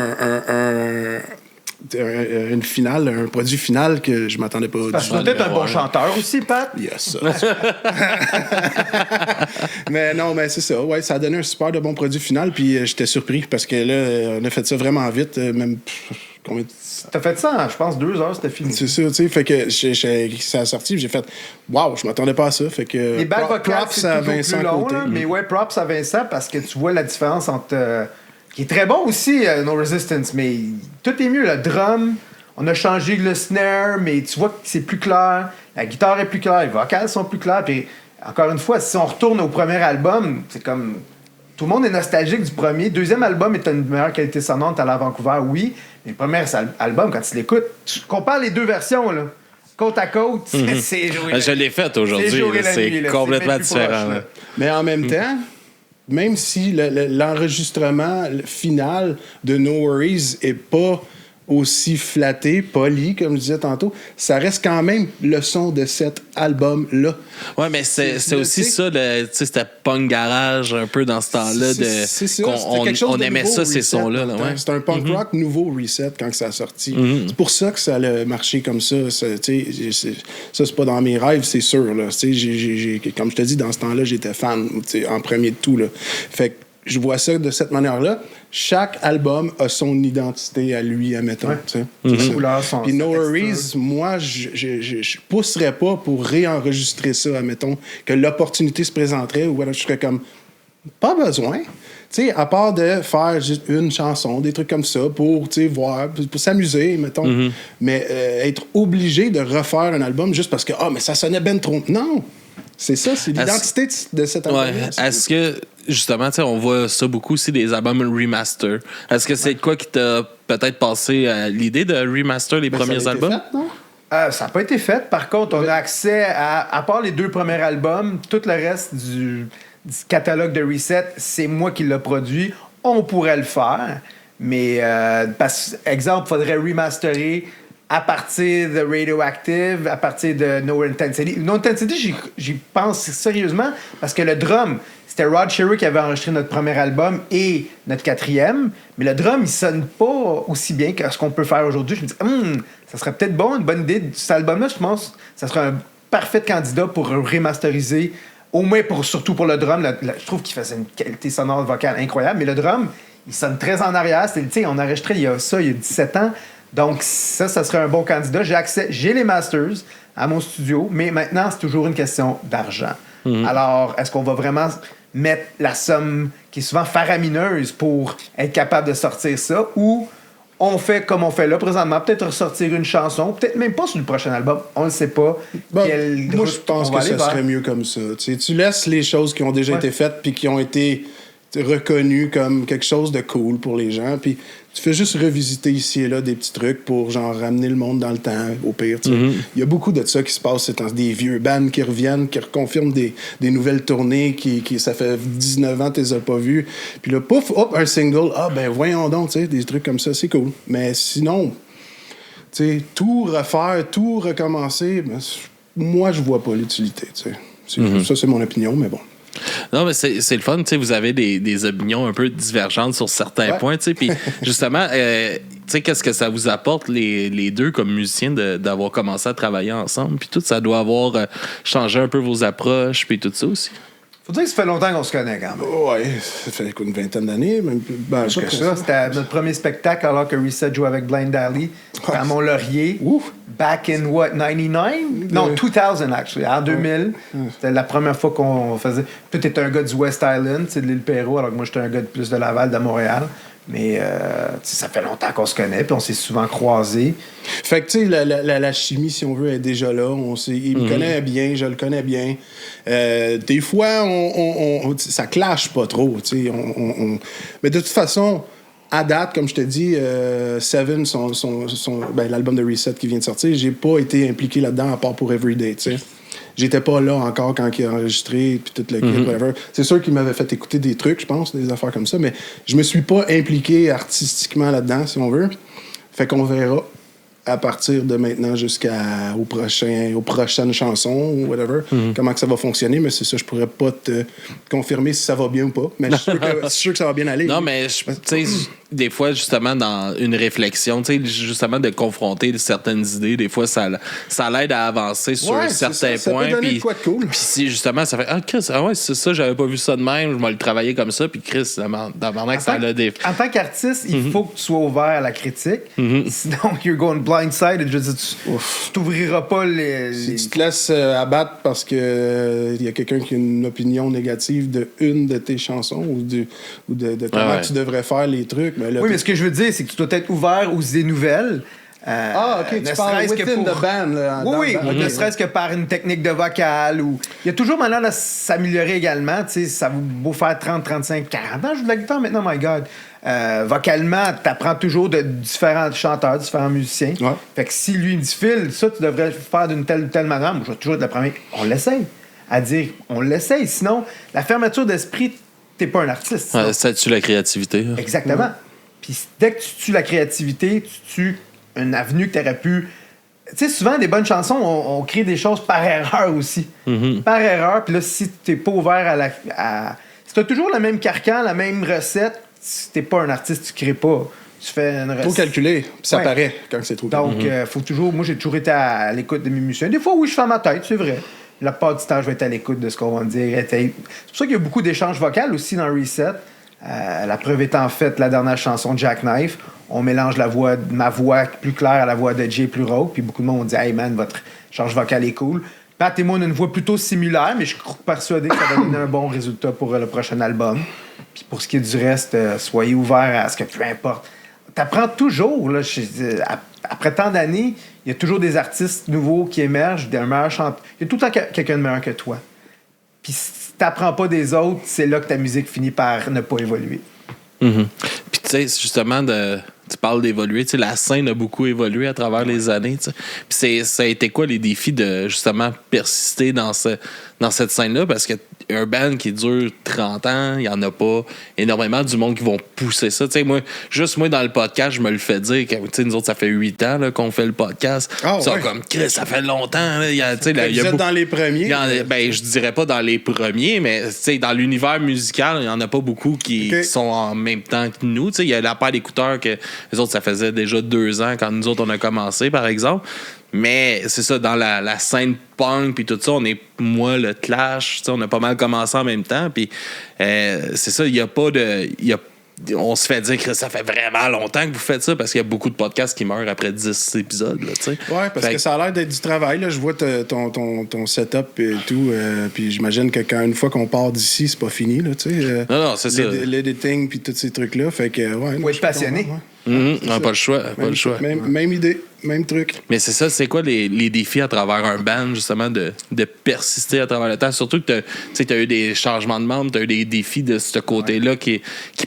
une finale, un produit final que je m'attendais pas. Parce que peut-être un bon chanteur aussi, Pat. Yes. Mais non, mais c'est ça. Ouais, ça a donné un super de bon produit final, puis j'étais surpris parce que là, on a fait ça vraiment vite, même combien. T'as fait ça, je pense, 2 heures, c'était fini. C'est ça, tu sais. Fait que ça a sorti, j'ai fait waouh, je m'attendais pas à ça. Fait que. Les bacs vocales, props c'est à toujours Vincent plus long, Côté. là, mais ouais, props à Vincent parce que tu vois la différence entre. Qui est très bon aussi, No Resistance, mais tout est mieux. Le drum, on a changé le snare, mais tu vois que c'est plus clair. La guitare est plus claire, les vocales sont plus claires. Puis encore une fois, si on retourne au premier album, c'est comme. Tout le monde est nostalgique du premier. Deuxième album est une meilleure qualité sonore, t'es allé à Vancouver, oui. Mais le premier album, quand tu l'écoutes, tu compares les deux versions, là. Côte à côte, c'est joué. Je l'ai fait aujourd'hui, c'est complètement différent. Proche, mais en même temps, même si l'enregistrement final de No Worries est pas aussi flatté, poli, comme je disais tantôt, ça reste quand même le son de cet album-là. Ouais, mais c'est aussi ça, c'était punk garage un peu dans ce temps-là. C'est ça, on aimait ça, ces sons-là. Ouais. C'était un punk rock nouveau reset quand ça a sorti. C'est pour ça que ça a marché comme ça. C'est pas dans mes rêves, c'est sûr. Là. Comme je te dis, dans ce temps-là, j'étais fan en premier de tout. Là. Fait que je vois ça de cette manière-là. Chaque album a son identité à lui, admettons. Ouais. Les couleurs sont. Puis No Worries, moi, je pousserais pas pour réenregistrer ça, admettons, que l'opportunité se présenterait ou voilà, je serais comme, pas besoin. Tu sais, à part de faire juste une chanson, des trucs comme ça, pour voir, pour s'amuser, mettons. Mais être obligé de refaire un album juste parce que, mais ça sonnait ben trop. Non! C'est ça, c'est l'identité de cet album. Ouais. Est-ce que, justement, on voit ça beaucoup aussi des albums remaster. Est-ce que c'est quoi qui t'a peut-être passé à l'idée de remaster les premiers albums? Fait, non? Ça n'a pas été fait. Par contre, on a accès à part les 2 premiers albums, tout le reste du catalogue de Reset, c'est moi qui l'ai produit. On pourrait le faire, mais, exemple, il faudrait remasterer à partir de Radioactive, à partir de No Intensity. No Intensity, j'y pense sérieusement parce que le drum, c'était Rod Sherry qui avait enregistré notre premier album et notre 4e, mais le drum, il sonne pas aussi bien que ce qu'on peut faire aujourd'hui. Je me dis, ça serait peut-être une bonne idée. Cet album-là, je pense que ça serait un parfait candidat pour remasteriser, au moins surtout pour le drum. Je trouve qu'il faisait une qualité sonore vocale incroyable, mais le drum, il sonne très en arrière. On a enregistré il y a 17 ans. Donc, ça serait un bon candidat. J'ai les masters à mon studio, mais maintenant, c'est toujours une question d'argent. Alors, est-ce qu'on va vraiment mettre la somme qui est souvent faramineuse pour être capable de sortir ça, ou on fait comme on fait là présentement, peut-être ressortir une chanson, peut-être même pas sur le prochain album, on ne sait pas. Moi, je pense que ça serait mieux comme ça. Tu laisses les choses qui ont déjà été faites puis qui ont été reconnues comme quelque chose de cool pour les gens, puis tu fais juste revisiter ici et là des petits trucs pour genre ramener le monde dans le temps, au pire. Il y a beaucoup de ça qui se passe, c'est des vieux bands qui reviennent, qui reconfirment des nouvelles tournées, qui ça fait 19 ans que tu les as pas vues. Puis là, pouf, hop, un single, ben voyons donc, des trucs comme ça, c'est cool. Mais sinon, tout refaire, tout recommencer, ben, moi, je vois pas l'utilité. Ça, c'est mon opinion, mais bon. Non, mais c'est le fun, tu sais, vous avez des opinions un peu divergentes sur certains points, tu sais, puis justement, tu sais, qu'est-ce que ça vous apporte, les deux, comme musiciens, d'avoir commencé à travailler ensemble, puis tout, ça doit avoir changé un peu vos approches, puis tout ça aussi. Faut dire que ça fait longtemps qu'on se connaît, quand même. Ouais, ça fait une vingtaine d'années, même plus. Ben, ça. C'était notre premier spectacle alors que Reset jouait avec Blind Alley à Mont-Laurier. Back in what, 99? Non, 2000, actually. En 2000. C'était la première fois qu'on faisait. Toi, t'étais un gars du West Island, de l'île Perrot, alors que moi, j'étais un gars de plus de Laval, de Montréal. Mais ça fait longtemps qu'on se connaît, puis on s'est souvent croisés. Fait que, tu sais, la chimie, si on veut, est déjà là. Il me connaît bien, je le connais bien. Des fois, ça clash pas trop, tu sais. Mais de toute façon, à date, comme je te dis, Seven, l'album de Reset qui vient de sortir, j'ai pas été impliqué là-dedans à part pour Everyday, tu sais. J'étais pas là encore quand il a enregistré, puis tout le kit, whatever. C'est sûr qu'il m'avait fait écouter des trucs, je pense, des affaires comme ça, mais je me suis pas impliqué artistiquement là-dedans, si on veut. Fait qu'on verra à partir de maintenant aux prochaines chansons ou whatever, comment que ça va fonctionner, mais c'est ça, je pourrais pas te confirmer si ça va bien ou pas, mais je suis sûr que ça va bien aller. Non, mais tu sais, des fois, justement, dans une réflexion, tu sais, justement, de confronter certaines idées, des fois, ça l'aide à avancer sur certains points. Ça peut donner de quoi de cool. Puis si, justement, ça fait « Ah, Chris, c'est ça, j'avais pas vu ça de même, je vais le travailler comme ça. » Puis Chris, d'abord que ça a des... En tant qu'artiste, il faut que tu sois ouvert à la critique. Sinon, you're going blindsided. Je veux dire, tu t'ouvriras pas les... Si tu te laisses abattre parce que y a quelqu'un qui a une opinion négative de une de tes chansons ou de comment tu devrais faire les trucs... Là, mais ce que je veux dire, c'est que tu dois être ouvert aux idées nouvelles. OK, tu parles within the band. Là, ne serait-ce que par une technique de vocal. Il y a toujours manière de s'améliorer également. Ça vaut beau faire 30, 35, 40 ans, je joue de la guitare maintenant, my God. Vocalement, tu apprends toujours de différents chanteurs, différents musiciens. Fait que si lui me dit, Phil, ça, tu devrais faire d'une telle ou telle manière, moi, je vais toujours être la première. On l'essaye. À dire, on l'essaye. Sinon, la fermeture d'esprit, t'es pas un artiste. Ça tue la créativité. Exactement. Puis dès que tu tues la créativité, tu tues une avenue que tu aurais pu... Tu sais, souvent, des bonnes chansons, on crée des choses par erreur aussi. Par erreur. Puis là, si t'es pas ouvert si t'as toujours le même carcan, la même recette, si t'es pas un artiste, tu crées pas. Tu fais une recette. Trop calculé, puis ça paraît quand c'est trop. Donc, faut toujours... Moi, j'ai toujours été à l'écoute de mes musiciens. Des fois, oui, je fais à ma tête, c'est vrai. La plupart du temps, je vais être à l'écoute de ce qu'on va me dire. C'est pour ça qu'il y a beaucoup d'échanges vocaux aussi dans Reset. La preuve étant faite, la dernière chanson de Jackknife, on mélange ma voix plus claire à la voix de Jay plus rauque, puis beaucoup de monde ont dit « Hey man, votre charge vocale est cool ». Pat et moi, on a une voix plutôt similaire, mais je suis persuadé que ça va donner un bon résultat pour le prochain album. Puis pour ce qui est du reste, soyez ouverts à ce que peu importe. T'apprends toujours, là, après tant d'années, il y a toujours des artistes nouveaux qui émergent, des meilleurs chanteurs. Il y a tout le temps quelqu'un de meilleur que toi. Puis si t'apprends pas des autres, c'est là que ta musique finit par ne pas évoluer. Puis tu sais, justement, tu parles d'évoluer, tu sais, la scène a beaucoup évolué à travers les années, tu sais. Puis ça a été quoi les défis de, justement, persister dans cette scène-là? Parce que un band qui dure 30 ans, il n'y en a pas énormément du monde qui vont pousser ça. Tu sais, moi, dans le podcast, je me le fais dire que, tu sais, nous autres, ça fait 8 ans là, qu'on fait le podcast. Comme, Chris, ça fait longtemps. Là, vous êtes dans les premiers? Je dirais pas dans les premiers, mais, tu sais, dans l'univers musical, il n'y en a pas beaucoup qui sont en même temps que nous. Tu sais, il y a la paire d'écouteurs que les autres, ça faisait déjà 2 ans quand nous autres, on a commencé, par exemple. Mais c'est ça, dans la scène punk puis tout ça, on est, moi, le Clash, on a pas mal commencé en même temps. Puis c'est ça, il y a pas de... on se fait dire que ça fait vraiment longtemps que vous faites ça parce qu'il y a beaucoup de podcasts qui meurent après 10 épisodes. Oui, parce que ça a l'air d'être du travail. Là. Je vois ton setup et tout. Puis j'imagine que une fois qu'on part d'ici, c'est pas fini. Là, non, c'est ça. L'editing puis tous ces trucs-là. Fait que, faut être passionné. Non, pas le choix. Même idée, même truc. Mais c'est ça, c'est quoi les défis à travers un band, justement, de persister à travers le temps? Surtout que tu as eu des changements de membres, tu as eu des défis de ce côté-là qui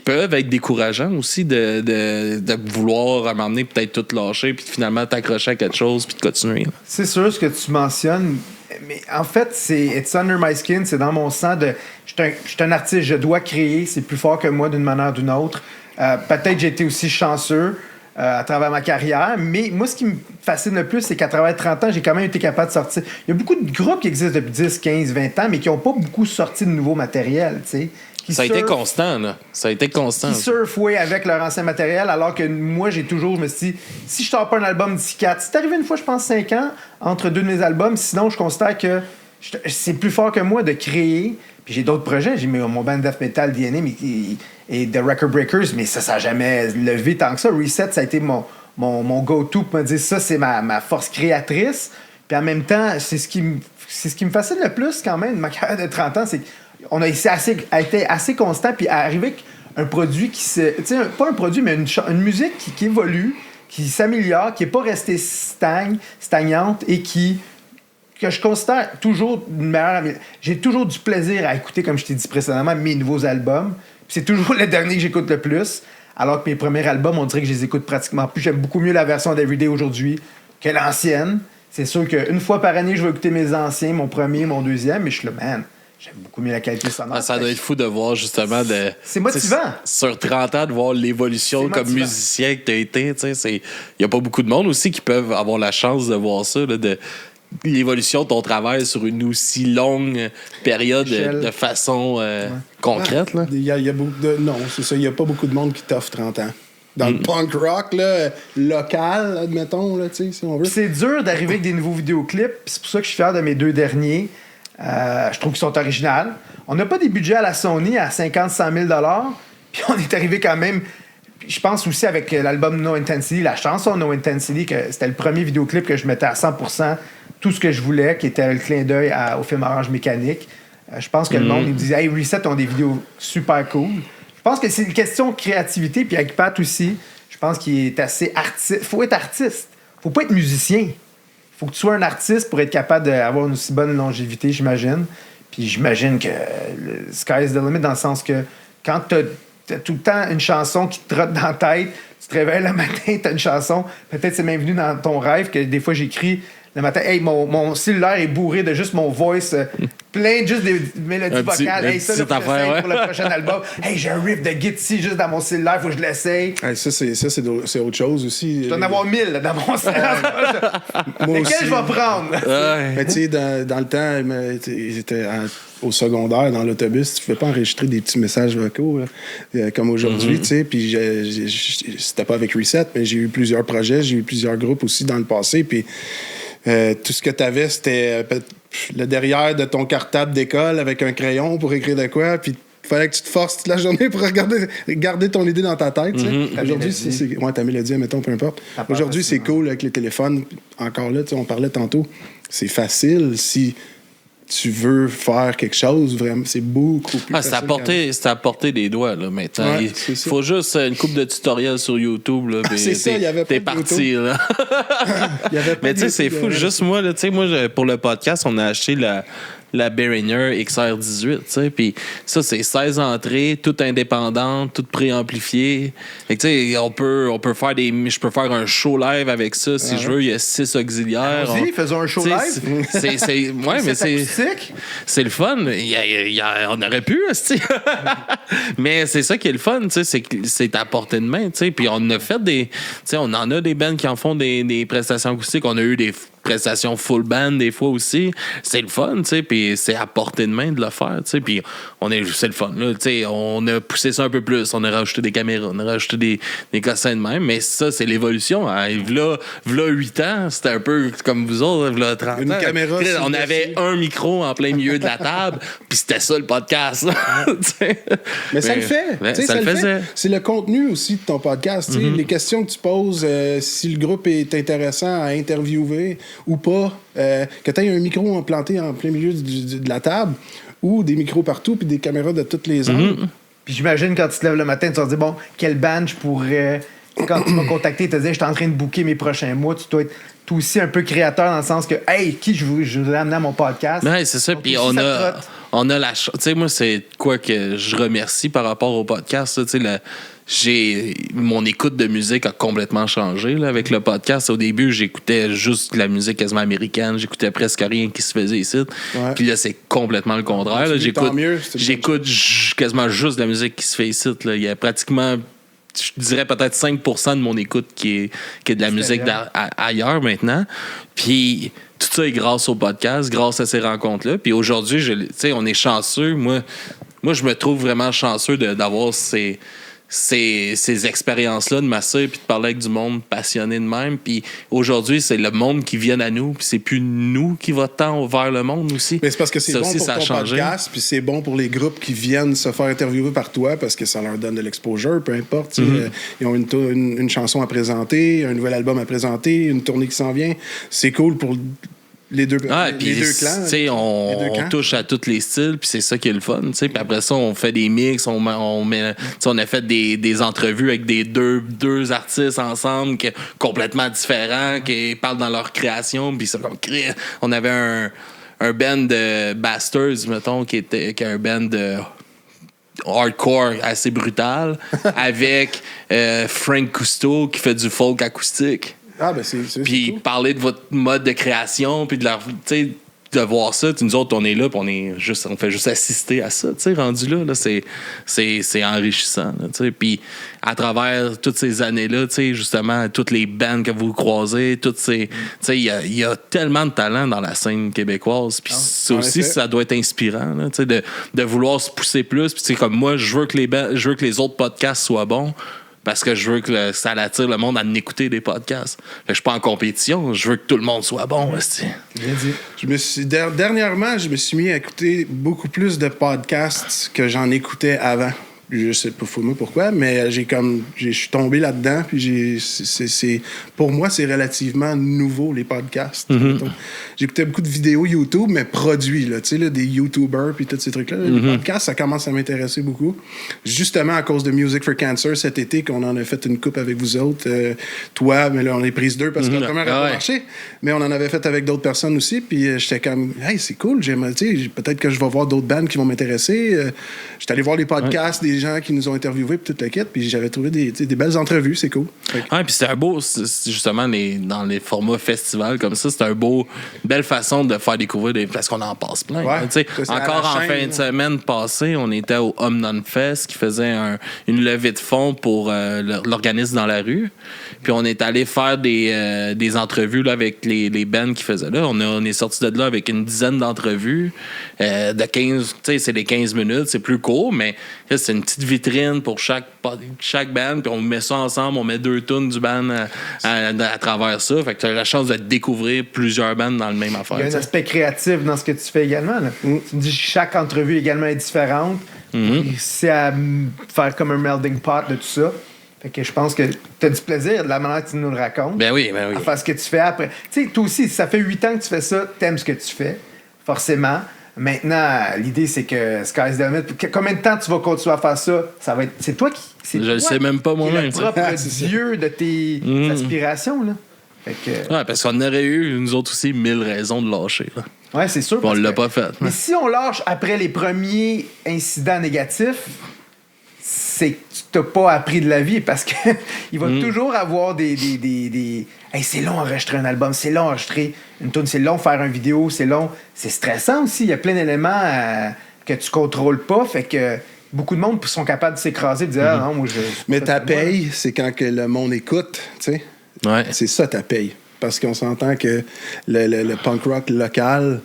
peuvent être décourageants aussi de vouloir à un moment donné peut-être tout lâcher puis finalement t'accrocher à quelque chose puis de continuer. C'est sûr ce que tu mentionnes, mais en fait, c'est It's Under My Skin, c'est dans mon sang de. Je suis un artiste, je dois créer, c'est plus fort que moi d'une manière ou d'une autre. Peut-être j'ai été aussi chanceux à travers ma carrière, mais moi, ce qui me fascine le plus, c'est qu'à travers 30 ans, j'ai quand même été capable de sortir. Il y a beaucoup de groupes qui existent depuis 10, 15, 20 ans, mais qui n'ont pas beaucoup sorti de nouveau matériel, tu sais. Ça a été constant, là. Ça a été constant. Qui surfent, oui, avec leur ancien matériel, alors que moi, je me suis dit, si je sors pas un album d'ici 4, c'est arrivé une fois, je pense, 5 ans, entre deux de mes albums, sinon, je constate que c'est plus fort que moi de créer. Puis j'ai d'autres projets, j'ai mon band death metal, DNA et The Record Breakers, mais ça n'a jamais levé tant que ça. Reset, ça a été mon go-to pour me dire ça, c'est ma force créatrice. Puis en même temps, c'est ce qui me fascine le plus quand même de ma carrière de 30 ans, c'est qu'on a été assez constant, puis arrivé avec un produit qui se... Tu sais, pas un produit, mais une musique qui évolue, qui s'améliore, qui n'est pas restée stagnante et que je considère toujours une meilleure... J'ai toujours du plaisir à écouter, comme je t'ai dit précédemment, mes nouveaux albums. Puis c'est toujours le dernier que j'écoute le plus. Alors que mes premiers albums, on dirait que je les écoute pratiquement plus. J'aime beaucoup mieux la version d'Everyday aujourd'hui que l'ancienne. C'est sûr qu'une fois par année, je vais écouter mes anciens, mon premier, mon deuxième, mais je suis là, man, j'aime beaucoup mieux la qualité sonore. Ça doit être fou de voir justement c'est motivant. Sur 30 ans, de voir l'évolution comme musicien que tu as été. Il n'y a pas beaucoup de monde aussi qui peuvent avoir la chance de voir ça, là, de l'évolution de ton travail sur une aussi longue période de façon concrète. Là. Il y a beaucoup non, c'est ça. Il n'y a pas beaucoup de monde qui t'offre 30 ans. Dans le punk rock là, local, admettons, là, si on veut. C'est dur d'arriver avec des nouveaux vidéoclips. C'est pour ça que je suis fier de mes deux derniers. Je trouve qu'ils sont originaux. On n'a pas des budgets à la Sony à 50-100 000 $. Puis on est arrivé quand même... Je pense aussi avec l'album No Intensity, la chanson No Intensity, que c'était le premier vidéoclip que je mettais à 100% tout ce que je voulais, qui était le clin d'œil au film Orange Mécanique. Je pense que le monde, il me disait « Hey, Reset ont des vidéos super cool ». Je pense que c'est une question de créativité, puis avec Pat aussi, je pense qu'il est assez artiste. Faut être artiste. Faut pas être musicien. Faut que tu sois un artiste pour être capable d'avoir une aussi bonne longévité, j'imagine. Puis j'imagine que le sky is the limit dans le sens que quand t'as tout le temps une chanson qui te trotte dans la tête, tu te réveilles le matin, t'as une chanson, peut-être c'est même venu dans ton rêve que des fois j'écris le matin, hey, mon cellulaire est bourré de juste mon voice, plein de juste des mélodies vocales. Hey, ça, le pour le prochain album. Hey, j'ai un riff de guitare ici juste dans mon cellulaire, faut que je l'essaye. Hey, ça, c'est autre chose aussi. Je dois en avoir 1000 dans mon cellulaire. Lequel je vais prendre? Mais tu sais, dans le temps, j'étais au secondaire, dans l'autobus, tu ne pouvais pas enregistrer des petits messages vocaux comme aujourd'hui, tu sais. Puis c'était pas avec Reset, mais j'ai eu plusieurs projets, j'ai eu plusieurs groupes aussi dans le passé. Puis tout ce que tu avais, c'était le derrière de ton cartable d'école avec un crayon pour écrire de quoi, puis il fallait que tu te forces toute la journée pour garder ton idée dans ta tête. Aujourd'hui, c'est... Ouais, ta mélodie, mettons, peu importe. Aujourd'hui, c'est cool avec les téléphones. Encore là, on parlait tantôt, c'est facile si tu veux faire quelque chose, vraiment, c'est beaucoup plus facile. C'est à portée des doigts, là, maintenant. Ouais, il faut juste une couple de tutoriels sur YouTube, là, c'est ça, il y avait pas t'es de parti, là. Mais tu sais, c'est fou. Juste moi, là, pour le podcast, on a acheté la Behringer XR18, tu sais, puis ça, c'est 16 entrées, toutes indépendantes, toutes préamplifiées. Fait que, tu sais, on peut faire je peux faire un show live avec ça, si je veux. Il y a 6 auxiliaires. Vas-y, faisons un show live. Ouais, mais c'est le fun. On aurait pu, mais c'est ça qui est le fun, tu sais, c'est à portée de main, tu sais. Puis on a fait on en a des bands qui en font des prestations acoustiques. On a eu prestations full band des fois aussi. C'est le fun, tu sais, puis c'est à portée de main de le faire, tu sais, puis c'est le fun, là, tu sais, on a poussé ça un peu plus, on a rajouté des caméras, on a rajouté des cossins de même, mais ça, c'est l'évolution. Hein. V'là 8 ans, c'était un peu comme vous autres, v'là 30 Une ans. caméra, On avait un micro en plein milieu de la table, puis c'était ça le podcast. Mais ça le fait. Ouais, Tu sais, ça le faisait. C'est le contenu aussi de ton podcast. Tu sais, les questions que tu poses, si le groupe est intéressant à interviewer ou pas, que tu aies un micro implanté en plein milieu de la table ou des micros partout puis des caméras de toutes les angles. Puis j'imagine quand tu te lèves le matin, tu vas te dire, bon, quelle band je pourrais... Quand tu m'as contacté, tu te disais, je suis en train de booker mes prochains mois, tu dois être toi aussi un peu créateur dans le sens que, hey, qui je voudrais amener à mon podcast? Oui, c'est ça. Puis on a la chance. Tu sais, moi, c'est quoi que je remercie par rapport au podcast. Tu sais, mon écoute de musique a complètement changé là, avec le podcast. Au début, j'écoutais juste de la musique quasiment américaine. J'écoutais presque rien qui se faisait ici. Ouais. Puis là, c'est complètement le contraire. Là. J'écoute quasiment juste de la musique qui se fait ici. Là. Il y a pratiquement... Je dirais peut-être 5% de mon écoute qui est de la musique ailleurs maintenant. Puis tout ça est grâce au podcast, grâce à ces rencontres-là. Puis aujourd'hui, on est chanceux. Moi, je me trouve vraiment chanceux d'avoir ces expériences-là, de m'asseoir puis de parler avec du monde passionné de même. Puis aujourd'hui, c'est le monde qui vient à nous. Puis c'est plus nous qui va tant vers le monde aussi. Mais c'est parce que c'est bon aussi, pour ton podcast, puis c'est bon pour les groupes qui viennent se faire interviewer par toi parce que ça leur donne de l'exposure, peu importe. Ils ont une chanson à présenter, un nouvel album à présenter, une tournée qui s'en vient. C'est cool pour... les deux clans. On touche à tous les styles, puis c'est ça qui est le fun. Puis après ça, on fait des mix, on a fait des entrevues avec des deux artistes ensemble complètement différents, qui parlent dans leur création, puis c'est comme... On avait un band de Bastards, mettons, qui est un band de... hardcore assez brutal avec Frank Cousteau qui fait du folk acoustique. Ah, ben puis cool. Parler de votre mode de création, puis de voir ça. Nous autres, on est là, puis on fait juste assister à ça. Rendu là, c'est enrichissant. Puis à travers toutes ces années-là, justement, toutes les bands que vous croisez, il y a tellement de talent dans la scène québécoise. Puis ça aussi, ça doit être inspirant, là, de vouloir se pousser plus. Puis comme moi, je veux que les autres podcasts soient bons. Parce que je veux que ça attire le monde à écouter des podcasts. Je suis pas en compétition, je veux que tout le monde soit bon. Bien dit. Dernièrement, je me suis mis à écouter beaucoup plus de podcasts que j'en écoutais avant. Je sais pas pourquoi, mais je suis tombé là-dedans. Puis pour moi, c'est relativement nouveau, les podcasts. Donc, j'écoutais beaucoup de vidéos YouTube, mais produits, là, des YouTubers puis tous ces trucs-là. Les podcasts, ça commence à m'intéresser beaucoup. Justement, à cause de Music for Cancer cet été, qu'on en a fait une coupe avec vous autres. Toi, mais là, on est prise 2 parce que la première n'a pas marché. Mais on en avait fait avec d'autres personnes aussi. Puis j'étais comme, hey, c'est cool. Peut-être que je vais voir d'autres bands qui vont m'intéresser. J'étais allé voir les podcasts des gens qui nous ont interviewés puis toute la quête, puis j'avais trouvé des belles entrevues, c'est cool. Puis c'est un beau, justement, dans les formats festivals comme ça, c'est une belle façon de faire découvrir parce qu'on en passe plein. Encore en fin de semaine passée, on était au Home Non Fest qui faisait une levée de fonds pour l'organisme dans la rue. Puis on est allé faire des entrevues là, avec les bands qui faisaient là. On est sorti de là avec une dizaine d'entrevues de 15, c'est les 15 minutes, c'est plus court, mais c'est une petite vitrine pour chaque band, puis on met ça ensemble, on met 2 tunes du band à travers ça. Fait que tu as la chance de découvrir plusieurs bands dans le même affaire. Il y a un aspect créatif dans ce que tu fais également. Là. Tu me dis que chaque entrevue également est différente. C'est à faire comme un melting pot de tout ça. Fait que je pense que tu as du plaisir de la manière que tu nous le racontes. Ben oui. À faire ce que tu fais après. Tu sais, toi aussi, ça fait 8 ans que tu fais ça, t'aimes ce que tu fais, forcément. Maintenant, l'idée, c'est que sky's the limit. Combien de temps tu vas continuer à faire ça? Ça va être... C'est toi qui... Je le sais même pas moi-même. C'est le propre dieu de tes aspirations, là. Fait que... Ouais, parce qu'on aurait eu, nous autres aussi, 1000 raisons de lâcher, là. Ouais, c'est sûr. On l'a pas fait. Mais si on lâche après les premiers incidents négatifs, c'est que tu t'as pas appris de la vie parce que il va toujours avoir des... Hey, c'est long enregistrer un album, c'est long enregistrer une tune, c'est long faire une vidéo, c'est long. C'est stressant aussi. Il y a plein d'éléments que tu contrôles pas. Fait que beaucoup de monde sont capables de s'écraser et de dire non, moi je. Mais ta paye, c'est quand que le monde écoute, tu sais. Ouais. C'est ça ta paye. parce qu'on s'entend que le punk rock local,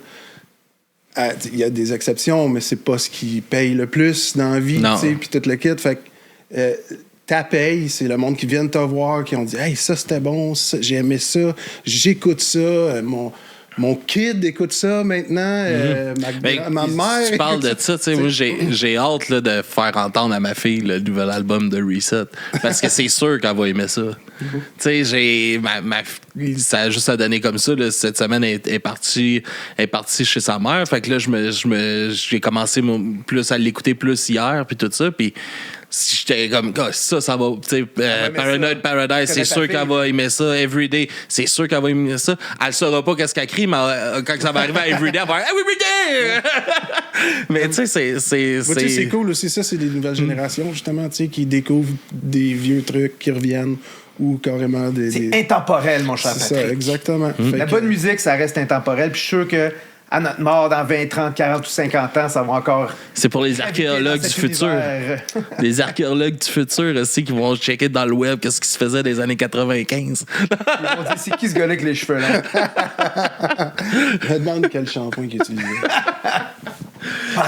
il y a des exceptions, mais c'est pas ce qui paye le plus dans la vie, puis tout le kit. Fait que ta paye, c'est le monde qui vient te voir, qui ont dit « Hey, ça, c'était bon, ça, j'ai aimé ça, j'écoute ça, mon kid écoute ça maintenant, ma mère... » Tu parles de ça, tu sais, moi, j'ai hâte là, de faire entendre à ma fille le nouvel album de Reset, parce que c'est sûr qu'elle va aimer ça. Tu sais, ça a juste à donner comme ça. Là, cette semaine, elle est partie chez sa mère. Fait que là, j'ai commencé plus à l'écouter plus hier, puis tout ça. Puis j'étais comme, ça va. Tu sais, Paranoid Paradise, c'est sûr qu'elle va aimer ça. Everyday, c'est sûr qu'elle va aimer ça. Elle saura pas qu'est-ce qu'elle crie, mais quand ça va arriver à Everyday, elle va faire Everyday! Mais tu sais, c'est cool aussi. Ça, c'est des nouvelles générations, justement, tu sais, qui découvrent des vieux trucs qui reviennent. Ou carrément des... C'est intemporel, mon cher Patrick. C'est ça, exactement. La bonne musique, ça reste intemporel. Puis je suis sûr que à notre mort, dans 20, 30, 40 ou 50 ans, ça va encore... C'est pour les archéologues du futur. Les archéologues du futur aussi qui vont checker dans le web qu'est-ce qui se faisait des années 95. Ils vont dire, c'est qui ce gars-là avec les cheveux là? Je me demande quel shampoing qu'il utilisait.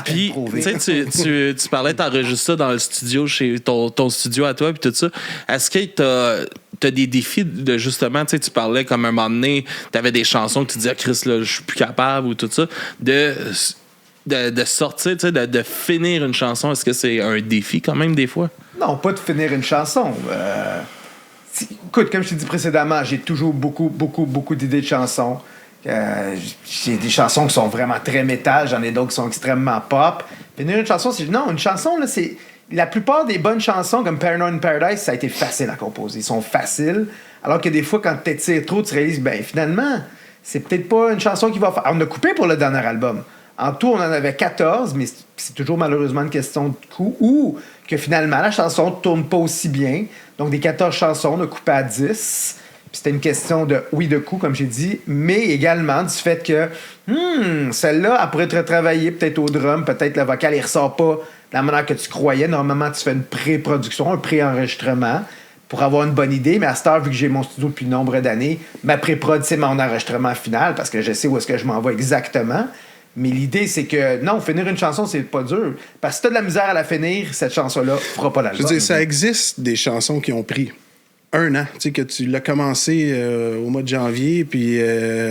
Puis, tu parlais t'enregistrer ça dans le studio, chez ton studio à toi, puis tout ça. Est-ce que t'as des défis de justement, tu parlais comme un moment donné, t'avais des chansons que tu disais, Chris, là, je suis plus capable ou tout ça, de sortir, de finir une chanson. Est-ce que c'est un défi quand même des fois? Non, pas de finir une chanson. Écoute, comme je t'ai dit précédemment, j'ai toujours beaucoup d'idées de chansons. J'ai des chansons qui sont vraiment très métal, j'en ai d'autres qui sont extrêmement pop. Finir une chanson, une chanson, là, c'est... La plupart des bonnes chansons, comme Paranoid Paradise, ça a été facile à composer. Ils sont faciles. Alors que des fois, quand tu t'étires trop, tu réalises, finalement, c'est peut-être pas une chanson qui va faire... On a coupé pour le dernier album. En tout, on en avait 14, mais c'est toujours malheureusement une question de coût. Ou que finalement, la chanson ne tourne pas aussi bien. Donc, des 14 chansons, on a coupé à 10. Puis c'était une question de coût, comme j'ai dit, mais également du fait que celle-là, elle pourrait être retravaillée peut-être au drum, peut-être le vocal, il ressort pas de la manière que tu croyais. Normalement, tu fais une pré-production, un pré-enregistrement pour avoir une bonne idée, mais à cette heure, vu que j'ai mon studio depuis nombre d'années, ma pré-prod, c'est mon enregistrement final parce que je sais où est-ce que je m'en vais exactement. Mais l'idée, c'est que, non, finir une chanson, c'est pas dur. Parce que si t'as de la misère à la finir, cette chanson-là fera pas l'album. Je veux dire, ça existe des chansons qui ont pris 1 an, tu sais, que tu l'as commencé au mois de janvier, puis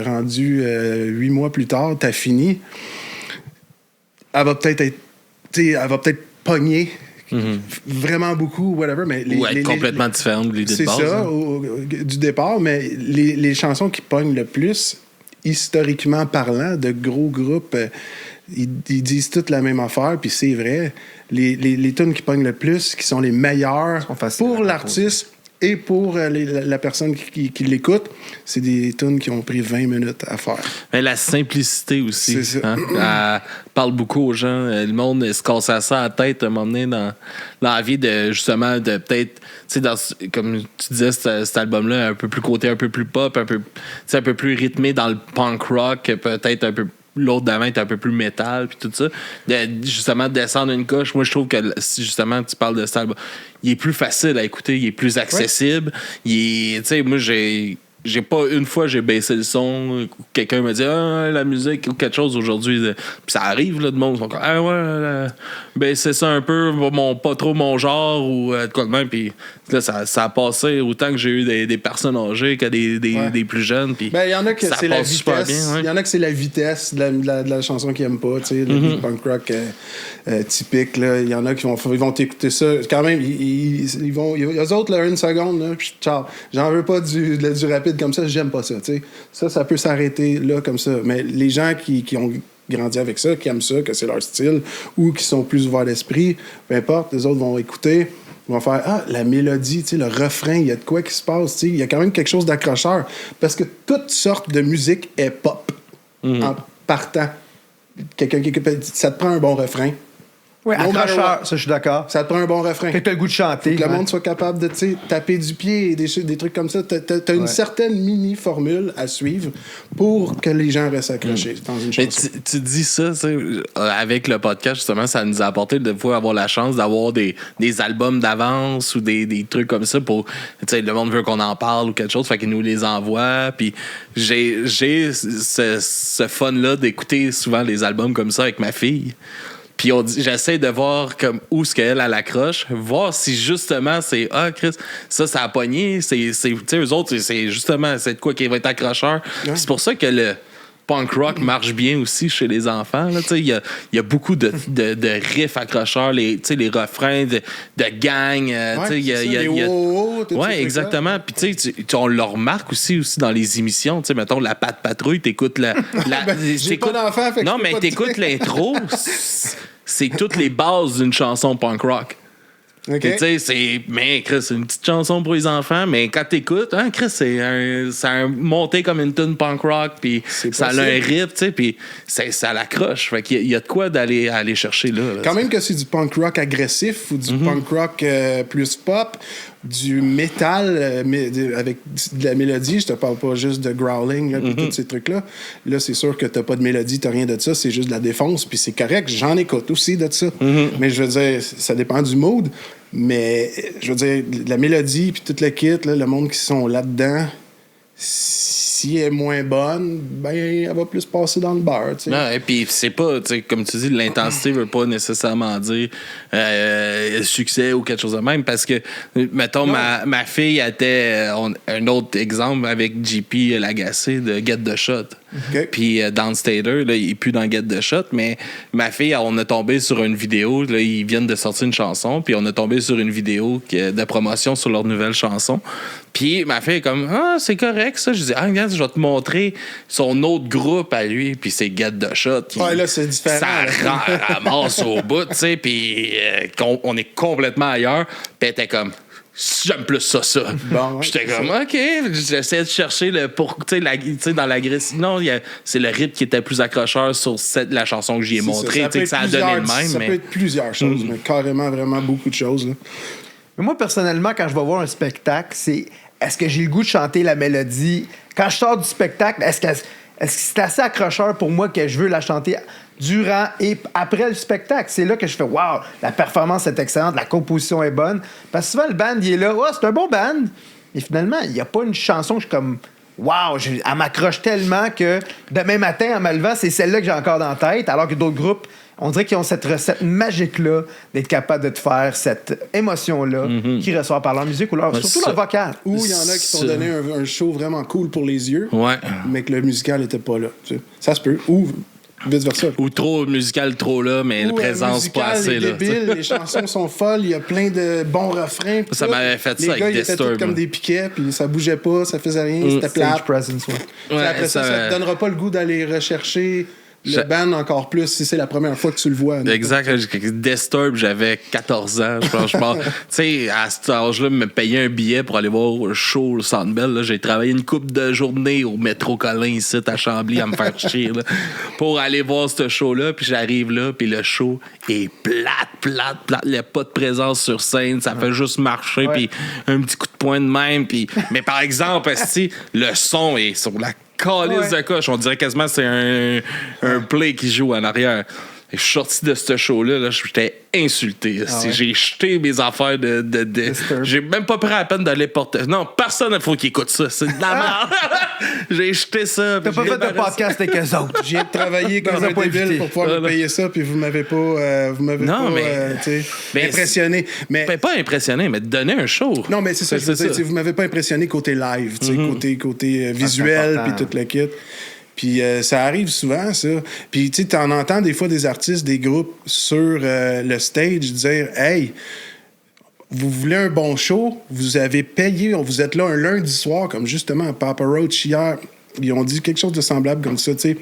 rendu 8 mois plus tard, t'as fini. Elle va peut-être pogner vraiment beaucoup, whatever, mais... Ou être complètement différente de l'idée de base. C'est ça, du départ, mais les chansons qui pognent le plus, historiquement parlant, de gros groupes, ils disent toutes la même affaire, puis c'est vrai. Les tunes qui pognent le plus, qui sont les meilleures pour l'artiste... Et pour la personne qui l'écoute, c'est des tunes qui ont pris 20 minutes à faire. Mais la simplicité aussi. C'est ça. Elle parle beaucoup aux gens. Le monde se casse à ça à la tête à un moment donné dans la vie de justement de peut-être, tu sais, comme tu disais, cet album-là, un peu plus côté, un peu plus pop, un peu plus rythmé dans le punk rock, peut-être un peu. L'autre d'avant est un peu plus métal puis tout ça. Justement, descendre une coche, moi je trouve que si justement tu parles de ça, il est plus facile à écouter, il est plus accessible. Tu sais, moi j'ai pas une fois j'ai baissé le son, quelqu'un me dit la musique ou quelque chose aujourd'hui, puis ça arrive là, de monde sont comme baisser ça un peu, pas trop mon genre ou de quoi de même, puis là ça a passé autant que j'ai eu des personnes âgées que des plus jeunes, puis il y en a que c'est la vitesse, il y en a que c'est la vitesse de la chanson qu'ils aiment pas, tu sais, le punk rock typique là, il y en a qui vont t'écouter ça quand même, ils vont eux autres là, 1 seconde là, puis ciao, j'en veux pas du rapide comme ça, j'aime pas ça, tu sais. Ça peut s'arrêter là comme ça, mais les gens qui ont grandi avec ça, qui aiment ça, que c'est leur style ou qui sont plus ouverts d'esprit, peu importe, les autres vont écouter, ils vont faire la mélodie, tu sais, le refrain, il y a de quoi qui se passe, tu sais, il y a quand même quelque chose d'accrocheur parce que toute sorte de musique est pop en partant. Quelqu'un qui ça te prend un bon refrain, Oui, No matter accrocheur, what. ça, je suis d'accord. Ça te prend un bon refrain. Quand t'as le goût de chanter. Que le ouais. monde soit capable de taper du pied et des trucs comme ça. T'as une certaine mini-formule à suivre pour que les gens restent accrochés dans une Mais chanson. tu dis ça, tu sais, avec le podcast, justement, ça nous a apporté de pouvoir avoir la chance d'avoir des albums d'avance ou des trucs comme ça pour, tu sais, le monde veut qu'on en parle ou quelque chose, fait qu'il nous les envoie. Puis j'ai ce fun-là d'écouter souvent les albums comme ça avec ma fille. Puis j'essaie de voir comme où ce qu'elle accroche, voir si justement c'est Chris, ça a pogné, tu sais, eux autres, c'est justement c'est de quoi qui va être accrocheur. Ouais. C'est pour ça que le punk rock marche bien aussi chez les enfants. Il y a beaucoup de riffs accrocheurs, les refrains de gang. Ouais, exactement. Puis on le remarque aussi dans les émissions. Mettons, la Patte Patrouille, t'écoutes la j'ai pas d'enfant, fait que non, mais t'écoutes l'intro, c'est toutes les bases d'une chanson punk rock. Okay. Tu sais, mais Chris, c'est une petite chanson pour les enfants, mais quand t'écoutes, Chris, c'est un monté comme une tune punk rock, puis ça a un rythme, tu sais, puis ça l'accroche. Fait qu'il y a de quoi aller chercher là. Quand même que c'est du punk rock agressif ou du punk rock plus pop, du métal avec de la mélodie, je te parle pas juste de growling là, puis tous ces trucs-là. Là, c'est sûr que t'as pas de mélodie, t'as rien de ça, c'est juste de la défonce, puis c'est correct, j'en écoute aussi de ça. Mais je veux dire, ça dépend du mood, mais je veux dire, la mélodie puis tout le kit, là, le monde qui sont là-dedans, si elle est moins bonne, ben elle va plus passer dans le beurre. Tu sais. Non, et puis c'est pas, tu sais, comme tu dis, l'intensité veut pas nécessairement dire succès ou quelque chose de même, parce que, mettons, ma fille était un autre exemple avec JP Lagacé de Get the Shot. Okay. Puis Downstater, là, il est plus dans Get the Shot, mais ma fille, on a tombé sur une vidéo, là, ils viennent de sortir une chanson, puis on a tombé sur une vidéo de promotion sur leur nouvelle chanson. Puis ma fille est comme, c'est correct ça. Je dis, regarde, je vais te montrer son autre groupe à lui, puis c'est Get the Shot. Ouais, là, c'est différent. Ça ramasse au bout, tu sais, puis on est complètement ailleurs. Puis elle était comme, j'aime plus ça. Bon, ouais, j'étais comme, OK. J'essayais de chercher le pour, tu sais, dans l'agressivité. Non, c'est le rythme qui était plus accrocheur sur la chanson que j'y ai montré. Ça a donné le même. Ça peut être plusieurs choses, mais carrément, vraiment beaucoup de choses. Là. Mais moi, personnellement, quand je vais voir un spectacle, c'est est-ce que j'ai le goût de chanter la mélodie? Quand je sors du spectacle, est-ce que c'est assez accrocheur pour moi que je veux la chanter durant et après le spectacle? C'est là que je fais « Wow, la performance est excellente, la composition est bonne. » Parce que souvent, le band, il est là. « Oh, c'est un bon band. » Mais finalement, il n'y a pas une chanson que je suis comme « Wow, elle m'accroche tellement que demain matin, en me levant, c'est celle-là que j'ai encore dans la tête. » Alors que d'autres groupes, on dirait qu'ils ont cette recette magique-là d'être capable de te faire cette émotion-là qui ressort par leur musique ou surtout leur vocal. Ou il y en a qui t'ont donné un show vraiment cool pour les yeux, mais que le musical n'était pas là. Tu sais. Ça se peut. Ou vice-versa. Ou trop musical, trop là, mais la présence pas assez là. Débile, les chansons sont folles, il y a plein de bons refrains. Ça m'avait fait ça avec Disturb. Les gars, ils étaient tous comme des piquets, puis ça bougeait pas, ça faisait rien, c'était plat. Presence, Après ça te donnera pas le goût d'aller rechercher le band encore plus si c'est la première fois que tu le vois. Exact. Disturb, j'avais 14 ans. Franchement, tu sais, à cet âge-là, me payer un billet pour aller voir un show au Centre Bell. J'ai travaillé une couple de journées au métro Colin ici à Chambly à me faire chier là, pour aller voir ce show-là. Puis j'arrive là, puis le show est plate. Il n'y a pas de présence sur scène. Ça fait juste marcher, puis un petit coup de poing de même. Puis... Mais par exemple, le son est sur la calice de coche. On dirait quasiment que c'est un play qui joue en arrière. Et je suis sorti de ce show-là, j'étais insulté. J'ai jeté mes affaires de j'ai même pas pris la peine d'aller porter. Non, personne ne faut qu'il écoute ça. C'est de la merde. J'ai jeté ça. T'as pas fait de podcast avec eux autres. Je viens de travailler comme un débile pour pouvoir me payer ça, puis vous m'avez pas, impressionné. Mais pas impressionné, mais donner un show. Non, mais c'est ça. Vous m'avez pas impressionné côté live, côté visuel, puis tout le kit. Puis ça arrive souvent, ça. Puis tu sais, t'en entends des fois des artistes, des groupes sur le stage dire « Hey, vous voulez un bon show? Vous avez payé, vous êtes là un lundi soir, comme justement Papa Roach hier. Ils ont dit quelque chose de semblable comme ça, tu sais.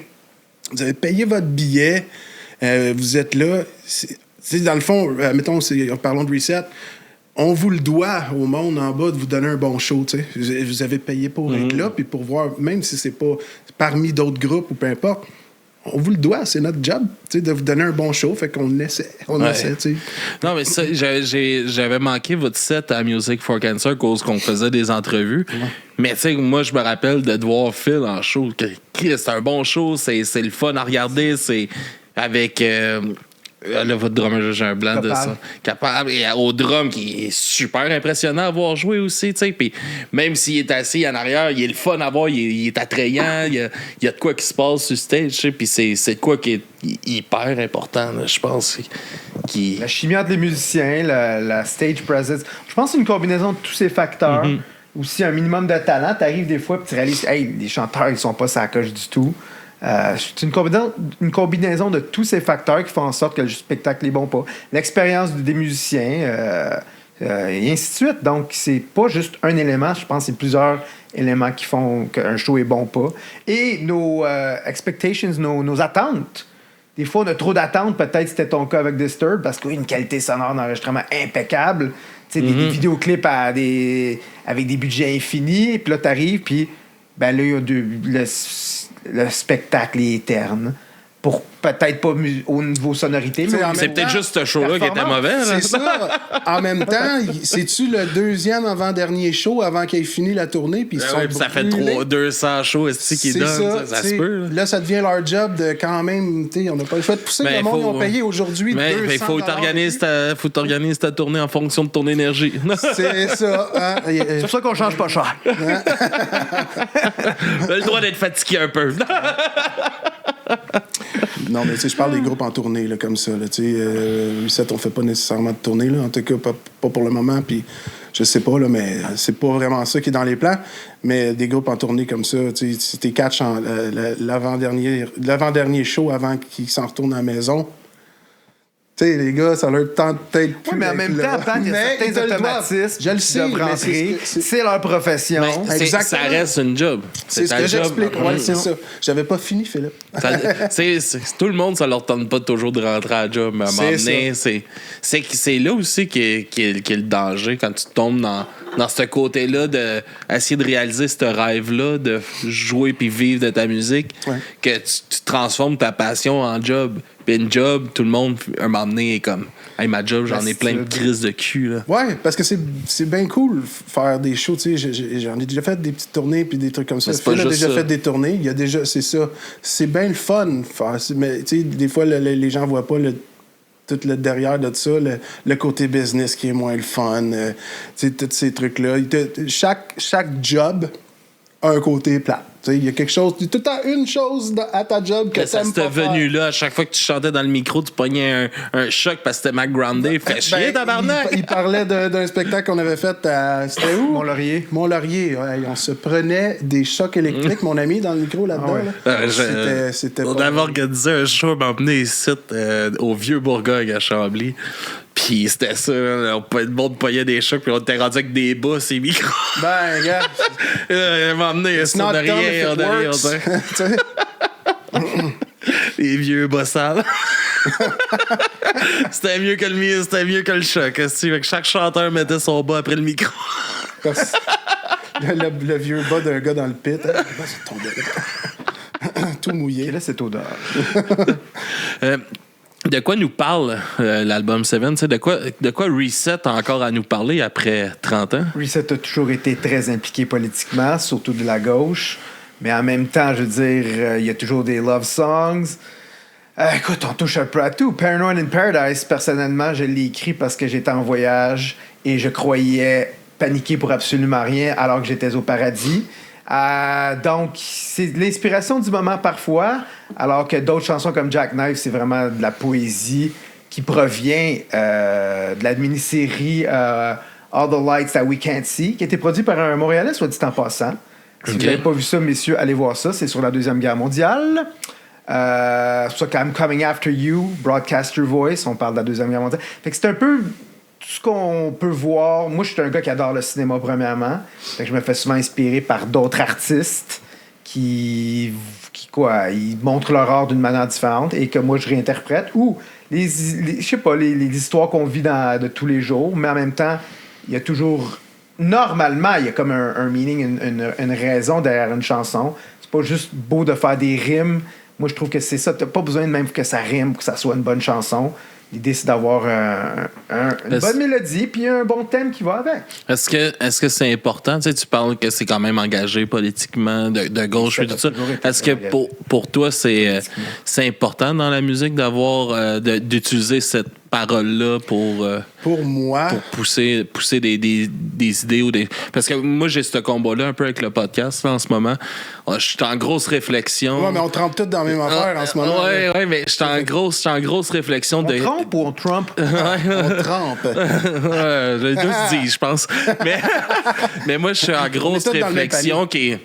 Vous avez payé votre billet, vous êtes là. C'est dans le fond, mettons, parlons de Reset. On vous le doit au monde en bas de vous donner un bon show, tu sais. Vous avez payé pour être là, puis pour voir, même si c'est pas parmi d'autres groupes ou peu importe, on vous le doit, c'est notre job, tu sais, de vous donner un bon show, fait qu'on essaie, tu sais. Non, mais ça, j'avais manqué votre set à Music for Cancer cause qu'on faisait des entrevues. Ouais. Mais tu sais, moi, je me rappelle de voir Phil en show. C'est un bon show, c'est le fun à regarder, c'est avec... là, votre drummer, j'ai un blanc de ça. Capable. Et au drum, qui est super impressionnant à voir jouer aussi, tu sais. Puis même s'il est assis en arrière, il est le fun à voir, il est attrayant, il y a de quoi qui se passe sur stage, tu sais. Puis c'est de quoi qui est hyper important, là, je pense. La chimie entre les musiciens, la stage presence. Je pense que c'est une combinaison de tous ces facteurs. Mm-hmm. Aussi, un minimum de talent. T'arrives des fois et tu réalises, hey, les chanteurs, ils sont pas sur la coche du tout. C'est une combinaison de tous ces facteurs qui font en sorte que le spectacle est bon pas. L'expérience des musiciens, et ainsi de suite. Donc, c'est pas juste un élément. Je pense que c'est plusieurs éléments qui font qu'un show est bon pas. Et nos expectations, nos attentes. Des fois, on a trop d'attentes. Peut-être c'était ton cas avec Disturbed parce qu'il y a une qualité sonore d'enregistrement impeccable. Tu sais, des vidéoclips avec des budgets infinis. Puis là, t'arrives, puis ben là, il y a le spectacle est terne. Pour peut-être pas au niveau sonorité, mais c'est peut-être juste ce show-là qui était mauvais. Là. C'est ça. En même temps, c'est-tu le deuxième avant-dernier show avant qu'il ait fini la tournée? Puis ça fait 200 shows qui donnent. Ça se peut. Là, ça devient leur job de quand même... On n'a pas le choix de pousser. Le monde, ils ont payé aujourd'hui 200 $. Il faut t'organiser ta tournée en fonction de ton énergie. C'est ça. Hein? C'est pour ça qu'on change pas cher. T'as le droit d'être fatigué un peu. Non, mais tu sais, je parle des groupes en tournée, là, comme ça. Reset, on fait pas nécessairement de tournée, là, en tout cas, pas pour le moment. Puis je sais pas, là, mais c'est pas vraiment ça qui est dans les plans. Mais des groupes en tournée comme ça, tu sais, si t'es catch l'avant-dernier show avant qu'ils s'en retournent à la maison. Tu sais, les gars, ça leur tente peut-être plus. Oui, mais en même temps, il y a certains automatismes. Je le sais, mais c'est leur profession. Ça reste une job. C'est ce que j'explique. Ouais, c'est ça. J'avais pas fini, Philippe. Tout le monde, ça leur tente pas toujours de rentrer à la job. Mais à un moment donné, c'est là aussi qu'est le danger quand tu tombes dans ce côté-là d'essayer de réaliser ce rêve-là, de jouer puis vivre de ta musique, que tu transformes ta passion en job. Puis une job, tout le monde, un moment donné, est comme hey, ma job, j'en ai plein de crises de cul. Là. Ouais, parce que c'est bien cool faire des shows. Tu sais, j'en ai déjà fait des petites tournées puis des trucs comme ça. Phil a déjà fait des tournées. Il y a déjà, c'est ça. C'est bien le fun faire. Mais tu sais, des fois, les gens voient pas tout le derrière de ça, le côté business qui est moins le fun. Tu sais, tous ces trucs-là. Chaque job a un côté plat. Il y a quelque chose, tout le temps une chose à ta job que t'aimes pas faire. Ça venu là, à chaque fois que tu chantais dans le micro, tu pognais un choc parce que c'était Mac Grande. Fait chier, tabarnak! Il parlait d'un spectacle qu'on avait fait à... C'était où? Mont-Laurier. Mont-Laurier. Ouais, on se prenait des chocs électriques, mon ami, dans le micro là-dedans. C'était on avait organisé un show, m'emmener ici au Vieux-Bourgogne à Chambly. Puis c'était ça, le monde pognait des chocs, puis on était rendu avec des bas, ces micros. Ben, regarde. Il m'a emmené, on n'a rien, les vieux bossales. C'était mieux que le choc. Fait que chaque chanteur mettait son bas après le micro. le vieux bas d'un gars dans le pit. Hein? Tout mouillé. Quelle est cette odeur? De quoi nous parle l'album Seven? De quoi Reset a encore à nous parler après 30 ans? Reset a toujours été très impliqué politiquement, surtout de la gauche. Mais en même temps, je veux dire, il y a toujours des love songs. Écoute, on touche un peu à tout. Paranoid in Paradise, personnellement, je l'ai écrit parce que j'étais en voyage et je croyais paniquer pour absolument rien alors que j'étais au paradis. Donc, c'est l'inspiration du moment parfois, alors que d'autres chansons comme Jackknife, c'est vraiment de la poésie qui provient de la mini-série All the Lights That We Can't See, qui a été produite par un Montréalais, soit dit en passant. Si vous n'avez pas vu ça, messieurs, allez voir ça. C'est sur la Deuxième Guerre mondiale. C'est ça, I'm Coming After You, Broadcaster Voice, on parle de la Deuxième Guerre mondiale. Fait que c'est un peu tout ce qu'on peut voir. Moi, je suis un gars qui adore le cinéma, premièrement. Fait que je me fais souvent inspirer par d'autres artistes qui ils montrent leur art d'une manière différente et que moi, je réinterprète. Ou, je sais pas, les histoires qu'on vit de tous les jours, mais en même temps, il y a toujours... Normalement, il y a comme un meaning, une raison derrière une chanson. C'est pas juste beau de faire des rimes, Moi, je trouve que c'est ça. T'as pas besoin de même que ça rime, que ça soit une bonne chanson. L'idée, c'est d'avoir une bonne mélodie puis un bon thème qui va avec. Est-ce que c'est important? Tu sais, tu parles que c'est quand même engagé politiquement, de gauche et tout ça. Est-ce que pour toi, c'est important dans la musique d'avoir d'utiliser cette parole-là pour moi, pour pousser des idées ou des. Parce que moi, j'ai ce combat-là un peu avec le podcast là, en ce moment. Je suis en grosse réflexion. Ouais, mais on trempe tous dans la même affaire en ce moment. Ouais, mais je suis en grosse réflexion on trompe ou on trompe? On trempe. Ouais, je tous dit, je pense. Mais moi, je suis en grosse réflexion qui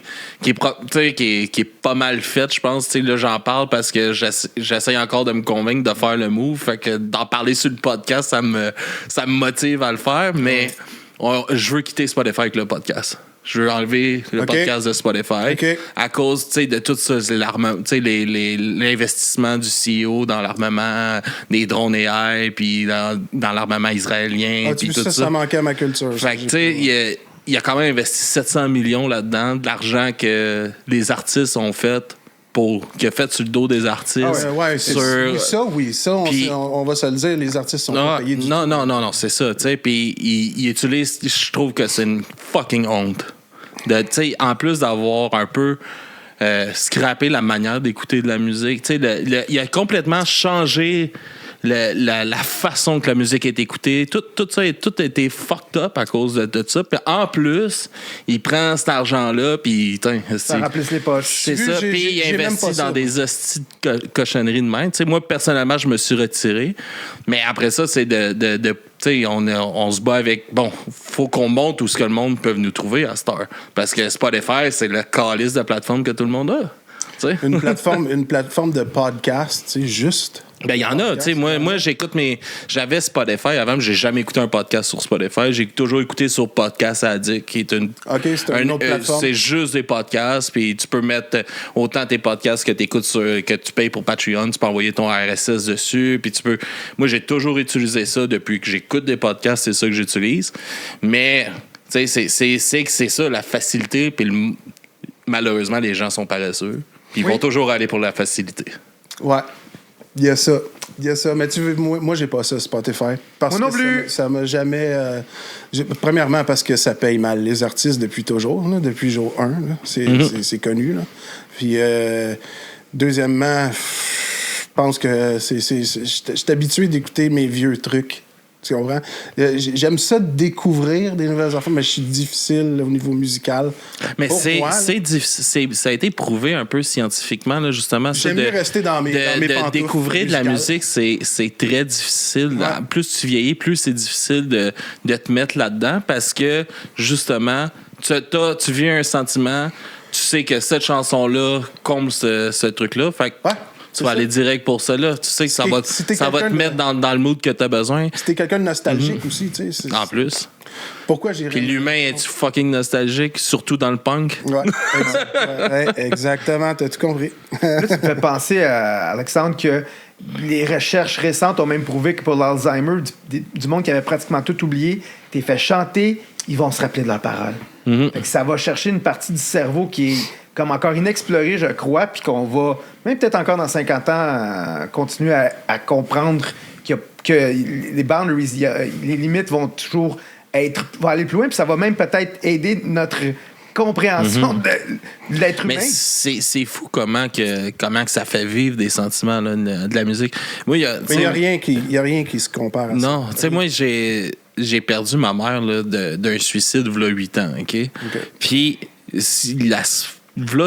est pas mal faite, je pense. T'sais, là, j'en parle parce que j'essaie encore de me convaincre de faire le move. Fait que d'en parler sur le podcast, ça me motive à le faire. Mais je veux quitter Spotify avec le podcast. Je veux enlever le podcast de Spotify à cause de tout ça, l'investissement du CEO dans l'armement des drones AI, puis dans l'armament israélien. Tu sais, ça manquait à ma culture. Fait que, tu sais, il a quand même investi 700 millions là-dedans, de l'argent que les artistes ont fait. Qui a fait sur le dos des artistes. Oui, on va se le dire, les artistes sont pas payés du tout. Non, c'est ça, tu sais, puis il utilise, je trouve que c'est une fucking honte. En plus d'avoir un peu scrappé la manière d'écouter de la musique, tu sais, il a complètement changé la façon que la musique est écoutée. Tout ça, tout a été fucked up à cause de ça. Puis en plus, il prend cet argent-là, puis ça remplisse les poches. C'est ça, puis il investit dans des hosties de cochonneries de même. Tu sais, moi, personnellement, je me suis retiré. Mais après ça, c'est tu sais, on se bat avec... Bon, faut qu'on monte où ce que le monde peut nous trouver à cette heure. Parce que Spotify, c'est le calice de plateforme que tout le monde a. T'sais. Une plateforme de podcast, tu sais, juste. Ben, il y en a, tu sais. Moi, j'écoute j'avais Spotify avant, mais j'ai jamais écouté un podcast sur Spotify. J'ai toujours écouté sur Podcast Addict, qui est une autre plateforme. C'est juste des podcasts, puis tu peux mettre autant tes podcasts que que tu payes pour Patreon. Tu peux envoyer ton RSS dessus, puis tu peux. Moi, j'ai toujours utilisé ça depuis que j'écoute des podcasts, c'est ça que j'utilise. Mais, tu sais, c'est ça, la facilité, puis malheureusement, les gens sont paresseux. Ils vont toujours aller pour la facilité. Ouais. Il y a ça. Mais tu veux, moi j'ai pas ça, Spotify. Parce moi non plus. Ça m'a jamais... premièrement, parce que ça paye mal les artistes depuis toujours, là, depuis jour 1. Là. C'est connu. Là. Puis, deuxièmement, je pense que je suis habitué d'écouter mes vieux trucs. Tu comprends? J'aime ça découvrir des nouvelles affaires, mais je suis difficile là, au niveau musical. Mais c'est difficile. Ça a été prouvé un peu scientifiquement, là, justement. J'aime mieux rester dans mes pantoufles découvrir musicales. De la musique, c'est très difficile. Ouais. Plus tu vieillis, plus c'est difficile de te mettre là-dedans parce que, justement, tu vis un sentiment, tu sais que cette chanson-là comble ce truc-là. Fait que tu vas aller direct pour ça, là. Tu sais que ça va te mettre dans le mood que tu as besoin. Si t'es quelqu'un de nostalgique aussi, tu sais. En plus. Pourquoi j'irais... Puis l'humain est fucking nostalgique, surtout dans le punk. Ouais, exactement. T'as tout compris. Là, tu me fais penser, Alexandre, que les recherches récentes ont même prouvé que pour l'Alzheimer, du monde qui avait pratiquement tout oublié, t'es fait chanter, ils vont se rappeler de leurs paroles. Fait que ça va chercher une partie du cerveau qui est comme encore inexplorée, je crois, puis qu'on va, même peut-être encore dans 50 ans, continuer à comprendre que les boundaries, les limites vont toujours vont aller plus loin, puis ça va même peut-être aider notre compréhension de l'être humain. Mais c'est fou comment que ça fait vivre des sentiments là, de la musique. Moi, il n'y a rien qui se compare à ça. Non, tu sais, moi, j'ai perdu ma mère là, d'un suicide il y a 8 ans, OK? Puis, v'là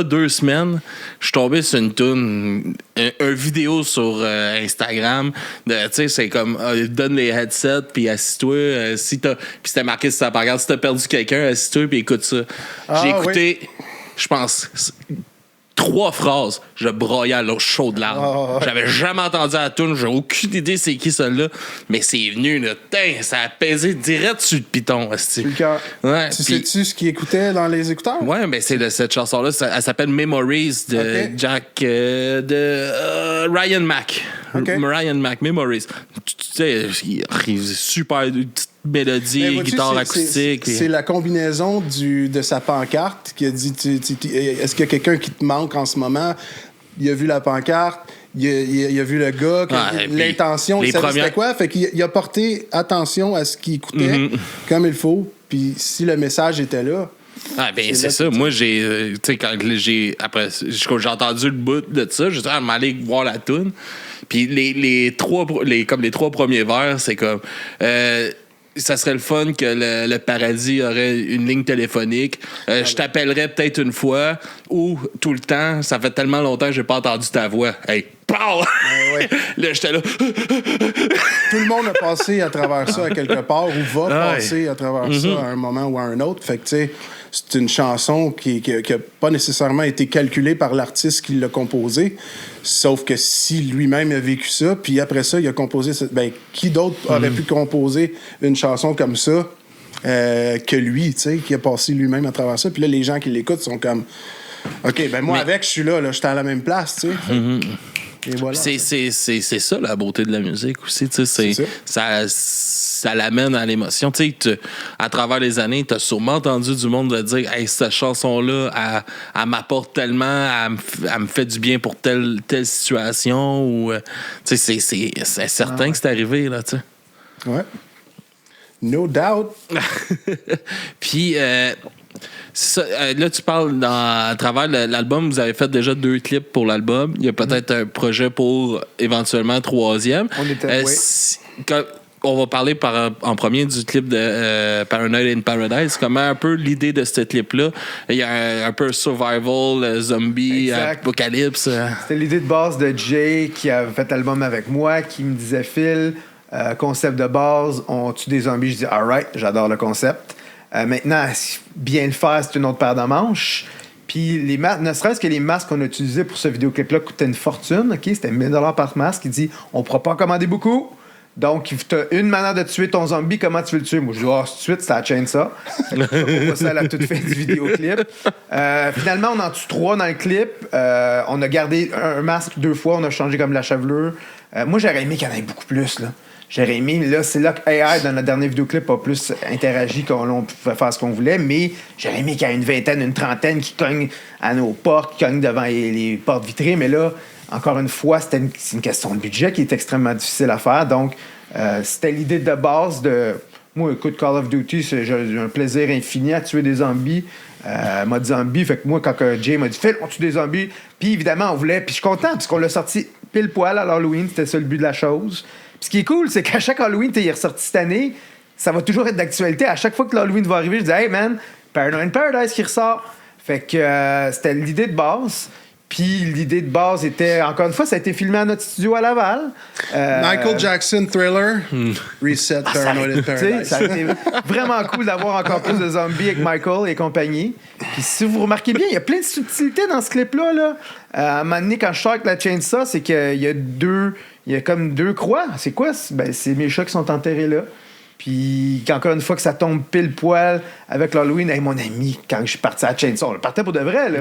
2 semaines, je suis tombé sur une toune, un vidéo sur Instagram. Tu sais, c'est comme donne les headsets puis assis-toi. Puis c'était marqué sur ta pancarte, si t'as perdu quelqu'un, assis-toi puis écoute ça. J'ai écouté, je pense, 3 phrases, je broyais à l'eau chaude de larmes. J'avais jamais entendu la toune, j'ai aucune idée c'est qui celle-là, mais c'est venu, là, ça a pesé direct sur le piton. Ouais, sais-tu ce qu'il écoutait dans les écouteurs? Ouais, mais c'est cette chanson-là, elle s'appelle Memories de de Ryan Mac. Ryan Mac, Memories. Tu sais, il super mélodie, guitare acoustique. C'est la combinaison de sa pancarte qui a dit est-ce qu'il y a quelqu'un qui te manque en ce moment? il a vu la pancarte, il a vu le gars, l'intention, il savait c'était quoi. Fait qu'il a porté attention à ce qui écoutait comme il faut. Puis si le message était là... Ah, ben c'est ça. Moi, tu sais, quand j'ai entendu le bout de ça, j'ai dit, m'aller voir la toune. Puis les trois premiers vers, c'est comme... ça serait le fun que le paradis aurait une ligne téléphonique. Je t'appellerais peut-être une fois ou tout le temps. Ça fait tellement longtemps que j'ai pas entendu ta voix. Hey, pow! Ouais. Là, j'étais là. Tout le monde a passé à travers ça à quelque part ou va passer à travers ça à un moment ou à un autre. Fait que, tu sais, c'est une chanson qui a pas nécessairement été calculée par l'artiste qui l'a composée. Sauf que si lui-même a vécu ça, puis après ça, il a composé... qui d'autre aurait pu composer une chanson comme ça que lui, tu sais, qui a passé lui-même à travers ça? Puis là, les gens qui l'écoutent sont comme... OK, ben moi, je suis là, j'étais à la même place, tu sais. Et voilà. C'est ça, la beauté de la musique aussi, tu sais. Ça l'amène à l'émotion. Tu sais, à travers les années, tu as sûrement entendu du monde de dire « Hey, cette chanson-là, elle m'apporte tellement, elle me fait du bien pour telle situation. » ou tu sais, c'est certain que c'est arrivé, là, tu sais. Ouais. No doubt. Puis... ça, là, tu parles à travers l'album, vous avez fait déjà 2 clips pour l'album. Il y a peut-être un projet pour éventuellement un 3e. On va parler en premier du clip de Paranoid in Paradise. Comment un peu l'idée de ce clip-là? Il y a un peu survival, zombie, apocalypse. C'était l'idée de base de Jay qui a fait l'album avec moi, qui me disait, Phil, concept de base, on tue des zombies. Je dis, alright, j'adore le concept. Maintenant, bien le faire, c'est une autre paire de manches. Puis, ne serait-ce que les masques qu'on a utilisés pour ce vidéoclip-là coûtaient une fortune. Okay? C'était 1000 $ par masque. Il dit, on ne pourra pas en commander beaucoup. Donc, tu as une manière de tuer ton zombie. Comment tu veux le tuer? Moi, je dis, tout de suite, c'est la chaîne ça. C'est ça la toute fin du vidéoclip. Finalement, on en tue 3 dans le clip. On a gardé un masque 2 fois. On a changé comme la chevelure. Moi, j'aurais aimé qu'il y en ait beaucoup plus, là. J'aurais aimé, là, c'est là que AI, dans notre dernier vidéoclip, a plus interagi qu'on pouvait faire ce qu'on voulait, mais j'aurais aimé qu'il y ait une vingtaine, une trentaine qui cognent à nos portes, qui cognent devant les portes vitrées, mais là, encore une fois, c'est une question de budget qui est extrêmement difficile à faire, donc c'était l'idée de base de... Moi, écoute, Call of Duty, j'ai un plaisir infini à tuer des zombies, mode zombie, fait que moi, quand Jay m'a dit « Phil, on tue des zombies », puis évidemment, on voulait, puis je suis content, parce qu'on l'a sorti pile poil à l'Halloween, c'était ça le but de la chose. Puis ce qui est cool, c'est qu'à chaque Halloween, il est ressorti cette année, ça va toujours être d'actualité. À chaque fois que l'Halloween va arriver, je dis « Hey man, Paranoid in Paradise qui ressort ». Fait que c'était l'idée de base. Puis l'idée de base était, encore une fois, ça a été filmé à notre studio à Laval. Michael Jackson Thriller, Reset, Paranoid in Paradise. Ça a été vraiment cool d'avoir encore plus de zombies avec Michael et compagnie. Puis si vous remarquez bien, il y a plein de subtilités dans ce clip-là. Là. À un moment donné, quand je sors avec la chainsaw, c'est qu'il y a il y a comme 2 croix. C'est quoi? C'est mes chats qui sont enterrés là. Puis, encore une fois, que ça tombe pile poil avec l'Halloween, hey, mon ami, quand je suis parti à Chainsaw, on le partait pour de vrai, là.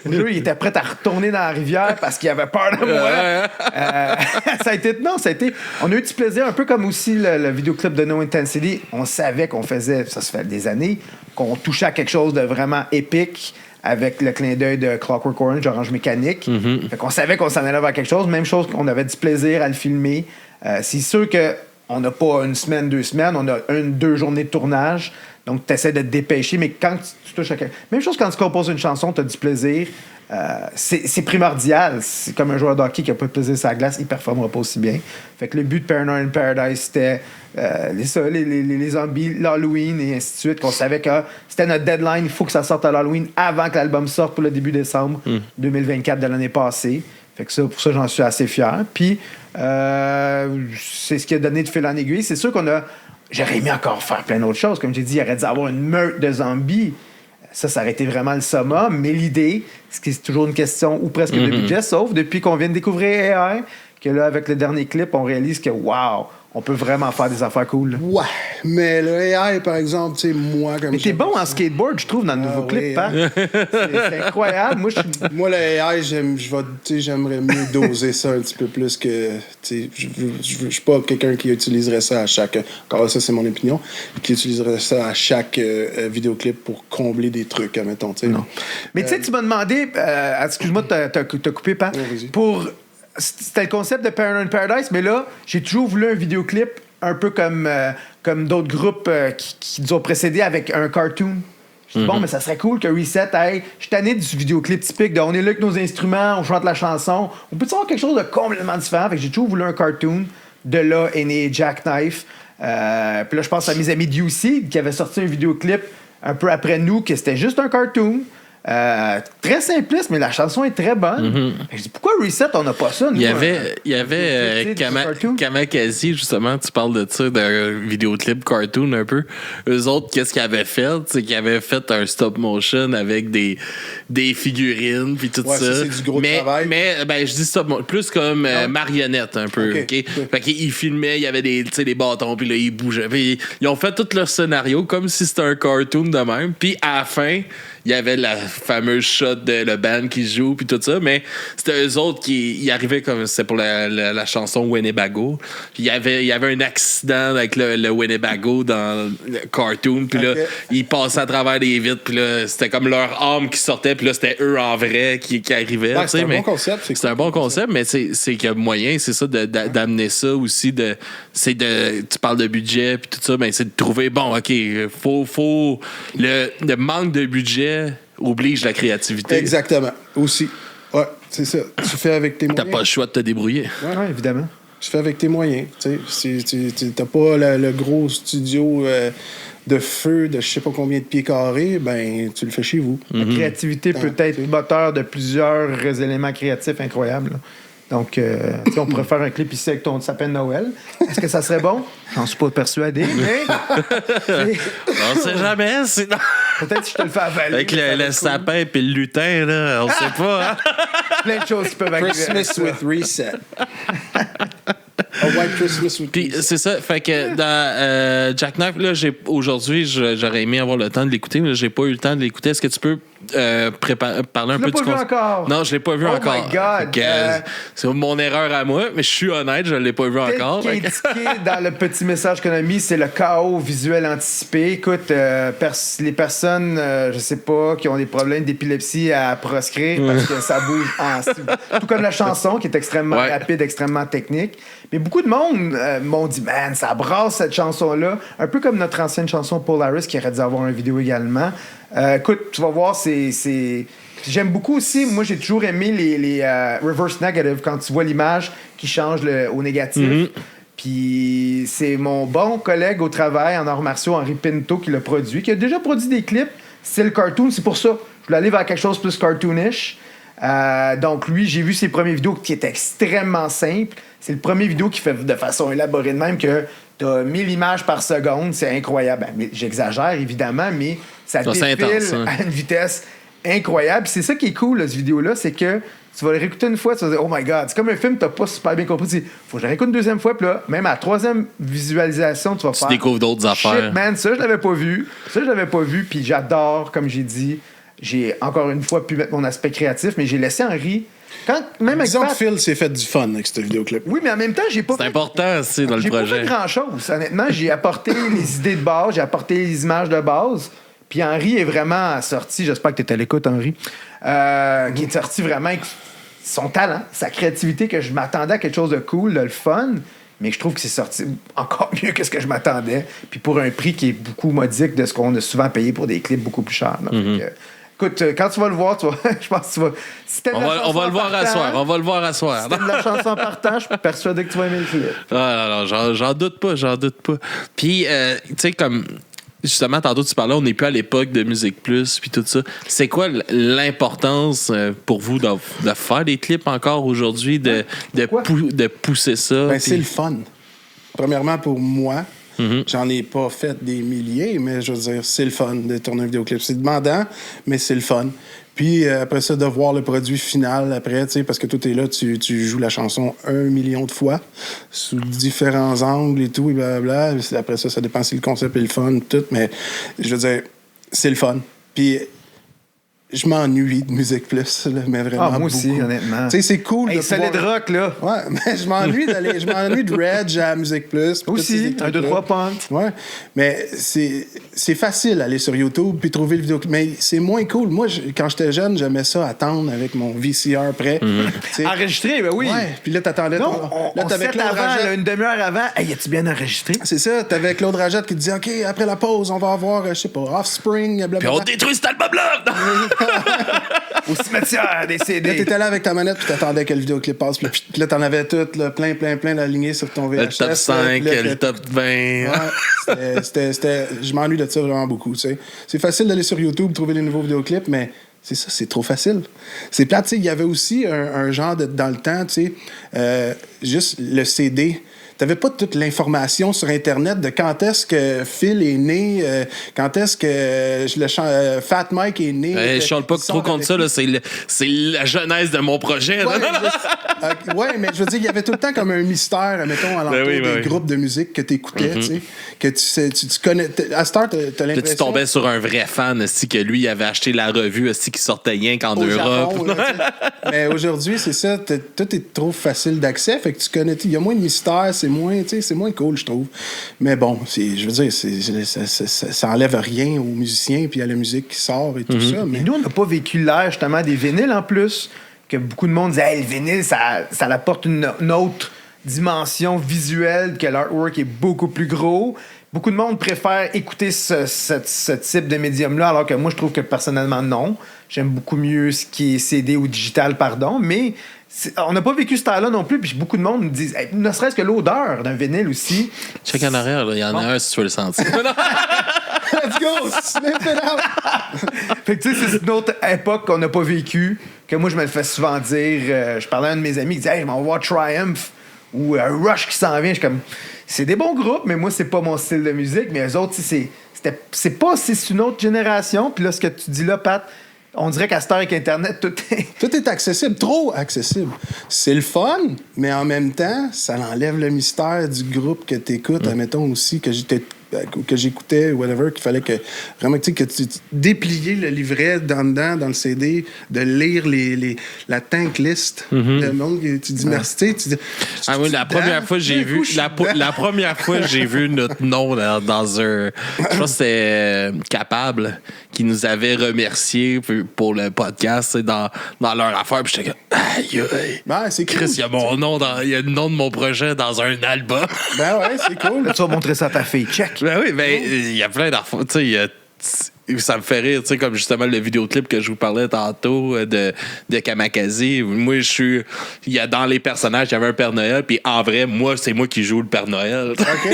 Lui, il était prêt à retourner dans la rivière parce qu'il avait peur de moi. Ça a été... On a eu du plaisir, un peu comme aussi le vidéoclip de No Intensity. On savait qu'on faisait, ça se fait des années, qu'on touchait à quelque chose de vraiment épique avec le clin d'œil de Clockwork Orange, Orange Mécanique. Fait qu'on savait qu'on s'en allait vers quelque chose. Même chose qu'on avait du plaisir à le filmer. C'est sûr que on n'a pas 1 semaine, 2 semaines, on a 1-2 journées de tournage. Donc, tu essaies de te dépêcher, mais quand tu touches à quelque... Même chose quand tu composes une chanson, tu as du plaisir. C'est primordial. C'est comme un joueur de hockey qui n'a pas de plaisir sur la glace, il ne performera pas aussi bien. Fait que le but de Paranoid in Paradise, c'était les zombies, l'Halloween et ainsi de suite, qu'on savait que c'était notre deadline, il faut que ça sorte à l'Halloween avant que l'album sorte pour le début décembre 2024 de l'année passée. Fait que ça, pour ça, j'en suis assez fier. Puis, c'est ce qui a donné de fil en aiguille. C'est sûr j'aurais aimé encore faire plein d'autres choses. Comme j'ai dit, il aurait dû avoir une meute de zombies. Ça aurait été vraiment le summum. Mais l'idée, c'est toujours une question ou presque de budget, sauf depuis qu'on vient de découvrir AI, que là, avec le dernier clip, on réalise que, wow, on peut vraiment faire des affaires cool. Là. Ouais, mais le AI, par exemple, tu sais, moi, comme mais t'es bon en skateboard, je trouve, dans le nouveau clip, hein? C'est incroyable. Moi, le AI, j'aimerais mieux doser ça un petit peu plus que... Je suis pas quelqu'un qui utiliserait ça à chaque... Encore ça, c'est mon opinion. Qui utiliserait ça à chaque vidéoclip pour combler des trucs, admettons. Non. Mais tu sais, tu m'as demandé... excuse-moi de t'as coupé, Pat. Ouais, pour... C'était le concept de Paranoid Paradise, mais là, j'ai toujours voulu un vidéoclip un peu comme d'autres groupes qui nous ont précédés avec un cartoon. Je dis, bon, mais ça serait cool que Reset aille. Je suis tanné du vidéoclip typique de on est là avec nos instruments, on chante la chanson. On peut avoir quelque chose de complètement différent. Fait que j'ai toujours voulu un cartoon. De là est né Jackknife. Puis là, je pense à mes amis de UC qui avaient sorti un vidéoclip un peu après nous, que c'était juste un cartoon. Très simpliste, mais la chanson est très bonne. Je dis, pourquoi Reset, on n'a pas ça? Nous, il y avait Kamakazi, justement, tu parles de ça, d'un vidéoclip cartoon un peu. Eux autres, qu'est-ce qu'ils avaient fait? C'est qu'ils avaient fait un stop motion avec des figurines puis tout ça. C'est du gros travail. Mais je dis stop motion, plus comme marionnette un peu. Okay. Fait qu'ils filmaient, il y avait des bâtons, puis là, ils bougeaient. Puis ils ont fait tout leur scénario comme si c'était un cartoon de même. Puis à la fin, il y avait la fameuse shot de le band qui joue puis tout ça, mais c'était eux autres qui y arrivaient comme c'était pour la chanson Winnebago. Puis il y avait un accident avec le Winnebago dans le cartoon, puis là ils passaient à travers des vitres, puis là c'était comme leur âme qui sortait, puis là c'était eux en vrai qui arrivaient. Ouais, c'est un bon concept. C'est un bon concept, mais c'est qu'il y a moyen, c'est ça d'amener ça aussi tu parles de budget puis tout ça, mais c'est de trouver bon, OK, faut le manque de budget oblige la créativité. Exactement. Aussi. Ouais, c'est ça. Tu fais avec tes moyens. T'as pas le choix de te débrouiller. Oui, évidemment. Tu fais avec tes moyens. T'as pas le gros studio de feu de je sais pas combien de pieds carrés, ben tu le fais chez vous. La créativité peut être moteur de plusieurs éléments créatifs incroyables. Là. Donc, on pourrait faire un clip ici avec ton sapin de Noël. Est-ce que ça serait bon? J'en suis pas persuadé, mais... On sait jamais. Peut-être si je te le fais avaler. Avec le sapin et le lutin, là, on sait pas. Hein? Plein de choses qui peuvent arriver. Christmas with Reset. A White Christmas with Puis c'est ça, fait que dans Jackknife, là, aujourd'hui, j'aurais aimé avoir le temps de l'écouter, mais j'ai pas eu le temps de l'écouter. Est-ce que tu peux parler un peu du concept? Tu l'as pas vu encore? Non, je l'ai pas vu encore. Oh my God! C'est mon erreur à moi, mais je suis honnête, je l'ai pas vu encore. Ce qui est indiqué dans le petit message qu'on a mis, c'est le chaos visuel anticipé. Écoute, les personnes, je sais pas, qui ont des problèmes d'épilepsie à proscrire parce que ça bouge tout comme la chanson, qui est extrêmement rapide, extrêmement technique. Mais beaucoup de monde m'ont dit, man, ça brasse cette chanson-là. Un peu comme notre ancienne chanson Polaris, qui aurait dû avoir une vidéo également. Écoute, tu vas voir, j'aime beaucoup aussi, moi j'ai toujours aimé les reverse negative, quand tu vois l'image qui change au négatif. Puis c'est mon bon collègue au travail en arts martiaux, Henri Pinto, qui l'a produit, qui a déjà produit des clips style cartoon. C'est pour ça, je voulais aller vers quelque chose plus cartoonish. Donc lui, j'ai vu ses premières vidéos qui étaient extrêmement simples. C'est le premier vidéo qui fait de façon élaborée de même que t'as 1000 images par seconde, c'est incroyable. Ben, j'exagère évidemment, mais ça défile à une vitesse incroyable. Puis c'est ça qui est cool, là, cette vidéo-là, c'est que tu vas le réécouter une fois, tu vas dire, oh my God, c'est comme un film que t'as pas super bien compris. Tu dis, faut que je le réécoute une deuxième fois, puis là, même à la troisième visualisation, tu vas faire. Tu découvres d'autres affaires. Shit, man, ça, je l'avais pas vu. Puis j'adore, comme j'ai dit, j'ai encore une fois pu mettre mon aspect créatif, mais j'ai laissé Henri. Disons que Phil s'est fait du fun avec ce vidéoclip. Oui, mais en même temps, j'ai pas. C'est important, c'est dans le projet. J'ai pas fait grand-chose. Honnêtement, j'ai apporté les idées de base, j'ai apporté les images de base. Puis Henri est vraiment sorti, j'espère que tu es à l'écoute, Henri, qui est sorti vraiment avec son talent, sa créativité, que je m'attendais à quelque chose de cool, de le fun. Mais je trouve que c'est sorti encore mieux que ce que je m'attendais. Puis pour un prix qui est beaucoup modique de ce qu'on a souvent payé pour des clips beaucoup plus chers. Écoute, quand tu vas le voir, je pense que tu vas... Si on va le voir à soir. On va le voir à soir. Si t'aimes la chanson partant, je suis persuadé que tu vas aimer le clip. Ah, non, j'en doute pas. Puis, tu sais, comme... Justement, tantôt, tu parlais, on n'est plus à l'époque de Musique Plus puis tout ça. C'est quoi l'importance pour vous de faire des clips encore aujourd'hui, de pousser ça? Ben, c'est le fun. Premièrement, pour moi, J'en ai pas fait des milliers, mais je veux dire, c'est le fun de tourner un vidéoclip. C'est demandant, mais c'est le fun. Puis après ça, de voir le produit final après, tu sais, parce que tout est là, tu joues la chanson 1 million de fois, sous différents angles et tout, et blablabla. Après ça, ça dépend si le concept est le fun, tout, mais je veux dire, c'est le fun. Puis je m'ennuie de Musique Plus, là, mais vraiment moi aussi, beaucoup. honnêtement. Tu sais, c'est cool de Solid pouvoir... Rock, là. Ouais, mais je m'ennuie de Reg à Musique Plus. Aussi, 1, 2, 3 Punk. Ouais, mais c'est facile d'aller sur YouTube puis trouver le vidéo. Mais c'est moins cool. Moi, quand j'étais jeune, j'aimais ça attendre avec mon VCR prêt. Enregistré, ben oui. Ouais, puis là, t'attendais... Non, là, t'avais Claude avant, Rajette. là, une demi-heure avant. Hey, as-tu bien enregistré? C'est ça, t'avais Claude Rajette qui te disait « OK, après la pause, on va avoir, je sais pas, Offspring, Puis blablabla. on détruit cet album-là! Au cimetière des Là, CD. t'étais là avec ta manette, puis t'attendais que le vidéoclip passe. Puis là, t'en avais tout, là, plein d'alignées sur ton VHS. Le top 5, là, le top 20. Ouais, je m'ennuie de ça vraiment beaucoup, tu sais. C'est facile d'aller sur YouTube, trouver les nouveaux vidéoclips, mais c'est ça, c'est trop facile. C'est plate, tu sais. Il y avait aussi un genre dans le temps, tu sais, juste le CD. T'avais pas toute l'information sur Internet de quand est-ce que Phil est né, quand est-ce que Fat Mike est né. Je parle pas trop contre ça, là, c'est la genèse de mon projet. Ouais, ouais, mais je veux dire, il y avait tout le temps comme un mystère, mettons, alentour des groupes de musique que t'écoutais, tu sais, que tu connais. À ce temps, t'as l'impression... Là, tu tombais sur un vrai fan, aussi, que lui, il avait acheté la revue, aussi, qui sortait rien qu'en Europe. Japon, là, mais aujourd'hui, c'est ça, tout est trop facile d'accès, fait que tu connais, il y a moins de mystère, c'est moins cool, je trouve. Mais bon, je veux dire, ça enlève rien aux musiciens puis à la musique qui sort et tout ça. Mais nous, on n'a pas vécu l'ère, justement, des vinyles, en plus, que beaucoup de monde disait, hey, le vinyle, ça apporte une autre dimension visuelle, que l'artwork est beaucoup plus gros. Beaucoup de monde préfère écouter ce type de médium-là, alors que moi, je trouve que personnellement, non. J'aime beaucoup mieux ce qui est CD ou digital, pardon, mais on n'a pas vécu ce temps-là non plus, puis beaucoup de monde me disent, hey, ne serait-ce que l'odeur d'un vinyle aussi. Check en arrière, il y en a un si tu veux le sentir. Let's go! Sniff it out! Fait que tu sais, c'est une autre époque qu'on n'a pas vécue, que moi, je me le fais souvent dire. Je parlais à un de mes amis qui disait, hey, je m'en vais voir Triumph ou Rush qui s'en vient. Je suis comme, c'est des bons groupes, mais moi, c'est pas mon style de musique. Mais eux autres, c'est une autre génération. Puis là, ce que tu dis là, Pat, on dirait qu'à cette heure avec Internet, tout est accessible, trop accessible. C'est le fun, mais en même temps, ça enlève le mystère du groupe que tu écoutes, admettons aussi, que j'écoutais, whatever, qu'il fallait que vraiment que tu déplier le livret dans le CD, de lire la tank list. Le monde, tu dis merci, tu dis... Oui, la première fois j'ai vu la première fois j'ai vu notre nom dans un, je pense que c'était Capable qui nous avait remercié pour le podcast dans leur affaire, puis j'étais comme aïe aïe. Ben, c'est cool. Chris, il y a mon nom il y a le nom de mon projet dans un album. Ben ouais, c'est cool. Là, tu vas montrer ça à ta fille. Check. Ben oui, ben il y a plein d'affaires, tu sais, ça me fait rire, tu sais, comme justement le vidéoclip que je vous parlais tantôt de Kamakazi. Moi, il y a dans les personnages, il y avait un Père Noël, puis en vrai, c'est moi qui joue le Père Noël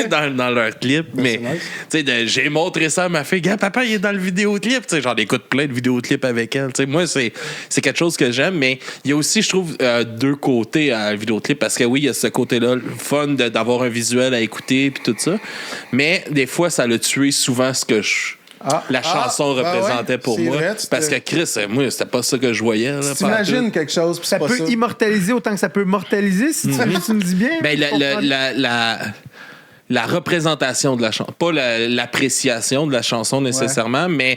dans leur clip. Ben, mais, tu sais, j'ai montré ça à ma fille. Gars, papa, il est dans le vidéoclip. Tu sais, j'en écoute plein de vidéoclips avec elle. Tu sais, moi, c'est quelque chose que j'aime, mais il y a aussi, je trouve, deux côtés à un vidéoclip, parce que oui, il y a ce côté-là, le fun d'avoir un visuel à écouter, puis tout ça. Mais des fois, ça l'a tué souvent ce que la chanson représentait pour moi. Vrai, parce que Chris, moi, c'était pas ça que je voyais. Là, t'imagines quelque chose, puis ça peut immortaliser autant que ça peut mortaliser, si tu me dis bien. Ben, la représentation de la chanson, pas l'appréciation de la chanson nécessairement, mais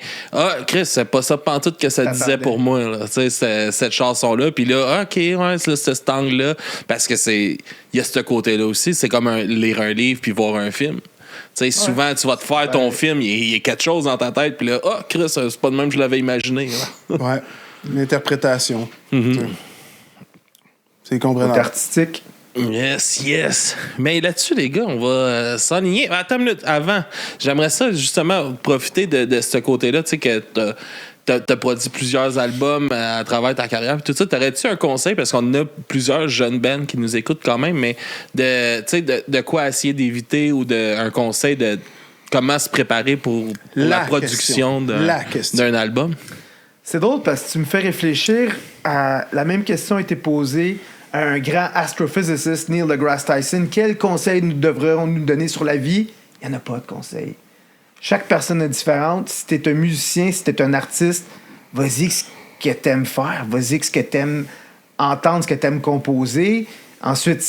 Chris, c'est pas ça pantoute que ça disait pour moi, là, tu sais, cette chanson-là, puis là, OK, ouais, c'est cet angle-là, parce que il y a ce côté-là aussi, c'est comme lire un livre puis voir un film. Tu sais, souvent, tu vas te faire ton film, il y a quelque chose dans ta tête, puis là, Chris, c'est pas de même que je l'avais imaginé. Ouais, une interprétation. C'est compréhensible. C'est artistique. Yes. Mais là-dessus, les gars, on va s'enligner. Attends une minute. Avant, j'aimerais ça, justement, profiter de ce côté-là, tu sais, que t'as produit plusieurs albums à travers ta carrière et tout ça. T'aurais-tu un conseil, parce qu'on a plusieurs jeunes bands qui nous écoutent quand même, mais de quoi essayer d'éviter, ou un conseil de comment se préparer pour la production d'un album? C'est drôle parce que tu me fais réfléchir à la même question a été posée à un grand astrophysiciste, Neil deGrasse Tyson. Quel conseil devrions-nous donner sur la vie Il n'y en a pas de conseils. Chaque personne est différente. Si tu es un musicien, si tu es un artiste, vas-y ce que tu aimes faire. Vas-y ce que tu aimes entendre, ce que tu aimes composer. Ensuite,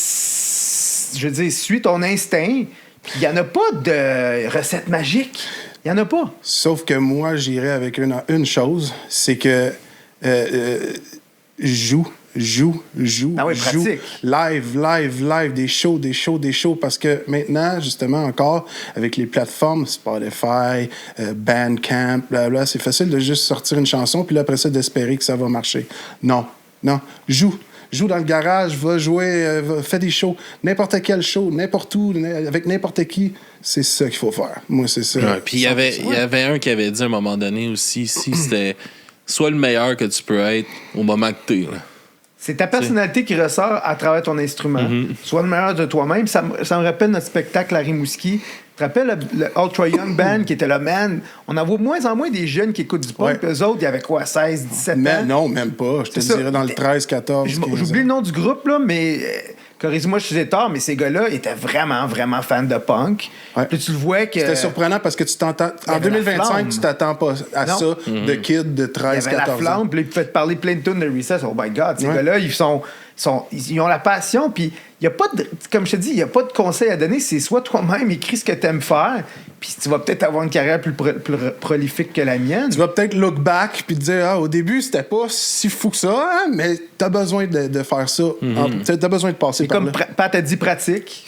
je veux dire, suis ton instinct. Puis il n'y en a pas de recette magique. Il n'y en a pas. Sauf que moi, j'irais avec une chose, c'est que joue. Ah oui, pratique. Live, des shows, parce que maintenant, justement, encore, avec les plateformes Spotify, Bandcamp, blablabla, c'est facile de juste sortir une chanson, puis là, après ça, d'espérer que ça va marcher. Non, joue dans le garage, va jouer, fais des shows, n'importe quel show, n'importe où, avec n'importe qui, c'est ça qu'il faut faire. Moi, c'est ça. Ouais, puis il y avait un qui avait dit à un moment donné aussi, si c'était soit le meilleur que tu peux être au moment que t'es, là. C'est ta personnalité qui ressort à travers ton instrument. Sois le meilleur de toi-même. Ça me rappelle notre spectacle à Rimouski. Tu te rappelles le Ultra Young Band qui était là, man? On en voit de moins en moins des jeunes qui écoutent du punk. Ouais. Eux autres, il y avait quoi, 16, 17 ans? Non, même pas. Je te dirais dans le 13, 14, 15 J'oublie le nom du groupe, là, mais... corrige-moi, je faisais tort, mais ces gars-là étaient vraiment, vraiment fans de punk. Ouais. Puis tu le vois que... C'était surprenant parce que tu t'entends... En 2025, tu t'attends pas à ça de kids de 13, 14 ans. Il y avait la flamme, puis ils pouvaient te parler plein de tunes de Recess. Oh my God, ces gars-là, ils ont la passion, puis il n'y a pas de... Comme je te dis, il n'y a pas de conseil à donner. C'est soit toi-même, écris ce que tu aimes faire, puis tu vas peut-être avoir une carrière plus prolifique que la mienne. Tu vas peut-être look back puis te dire, au début, c'était pas si fou que ça, hein, mais t'as besoin de faire ça. T'as besoin de passer par là. Comme Pat a dit, pratique.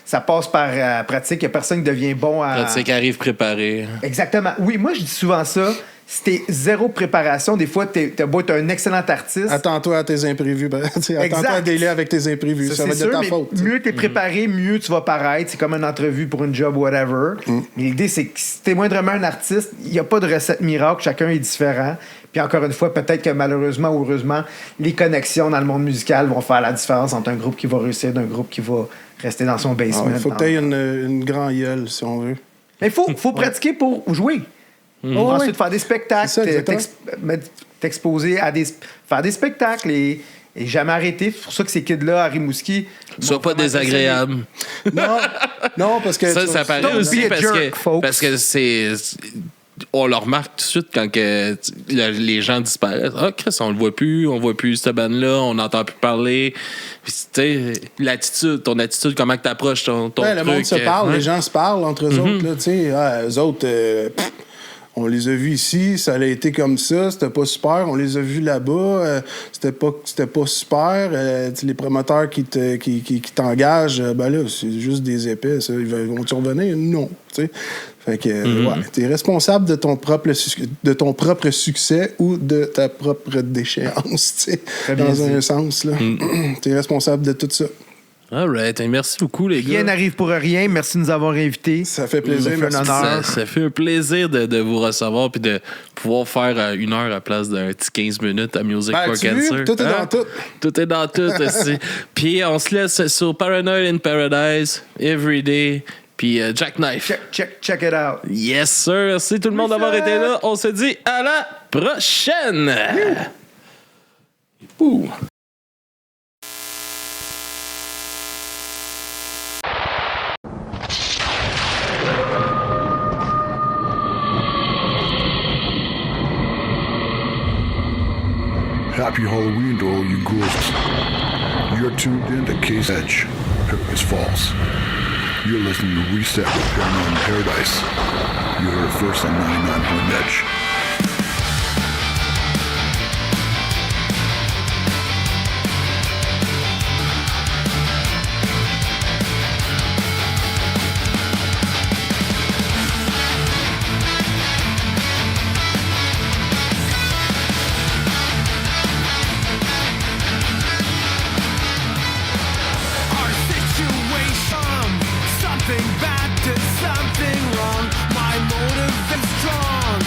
Ça passe par pratique. Il n'y a personne qui devient bon à... Pratique arrive préparé. Exactement. Oui, moi, je dis souvent ça. Si t'es zéro préparation, des fois, t'as beau être un excellent artiste. Attends-toi à tes imprévus. Attends-toi à délai avec tes imprévus. Ça va être de ta faute. Mieux t'es préparé, mieux tu vas paraître. C'est comme une entrevue pour une job, whatever. Mais l'idée, c'est que si t'es moindrement un artiste, il n'y a pas de recette miracle. Chacun est différent. Puis encore une fois, peut-être que malheureusement ou heureusement, les connexions dans le monde musical vont faire la différence entre un groupe qui va réussir d'un groupe qui va rester dans son basement. Il faut que t'aies une grande gueule, si on veut. Mais il faut pratiquer pour jouer. Ensuite, faire des spectacles, t'exposer à faire des spectacles et jamais arrêter. C'est pour ça que ces kids-là à Rimouski... Sois pas désagréable. Non, parce que... Ça paraît aussi parce que c'est... On le remarque tout de suite quand les gens disparaissent. Ah, Chris, on le voit plus cette bande-là, on n'entend plus parler. Puis, tu sais, ton attitude, comment que t'approches ton truc. Le monde se parle, les gens se parlent entre eux autres. Là, eux autres... on les a vus ici, ça a été comme ça, c'était pas super. On les a vus là-bas, c'était pas super. Les promoteurs qui t'engagent, ben là, c'est juste des épais. Ça. Ils vont-tu revenir? Non. T'sais. Fait que, t'es responsable de ton propre succès ou de ta propre déchéance, dans un sens. Là. T'es responsable de tout ça. All right. Merci beaucoup, les gars. Rien n'arrive pour rien. Merci de nous avoir invités. Ça fait plaisir. Ça fait un plaisir de vous recevoir puis de pouvoir faire 1 heure à la place d'un petit 15 minutes à Music for Cancer. Tout est dans tout. Tout est dans tout. Puis on se laisse sur Paranoid in Paradise, Everyday, puis Jackknife. Check it out. Yes, sir. Merci tout le monde d'avoir été là. On se dit à la prochaine. Ouh. Happy Halloween to all you ghouls. You're tuned in to Case Edge, Paradise Falls. You're listening to Reset with Paranoid in Paradise. You heard it first on 99.1 Edge. Something bad to something wrong. My motive is strong.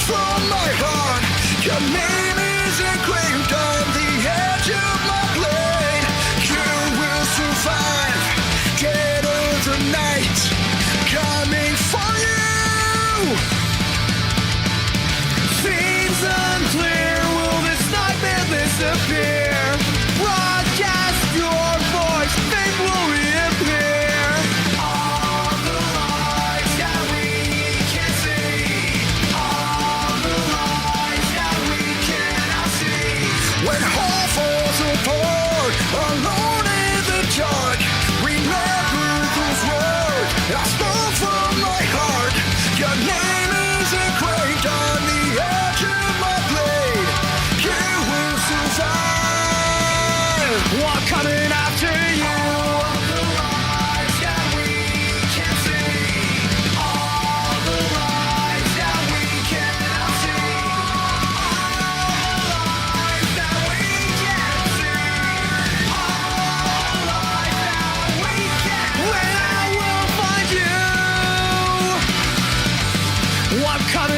from my heart. Your name is engraved on the edge of my blade. You will survive. Dead of the night, coming for you. Seems unclear, will this nightmare disappear? Broadcast your voice, fame will reappear. All the lights that we can see, all the lights that we cannot see. When all falls apart, alone in the dark, remember those words I spoke from my heart. Your name is engraved on the edge of my blade. You will survive. We're coming after you. All the lights that we can see, all the lights that we cannot see, all the lights that we can see, all the lights that we can. When I will find you, I'm coming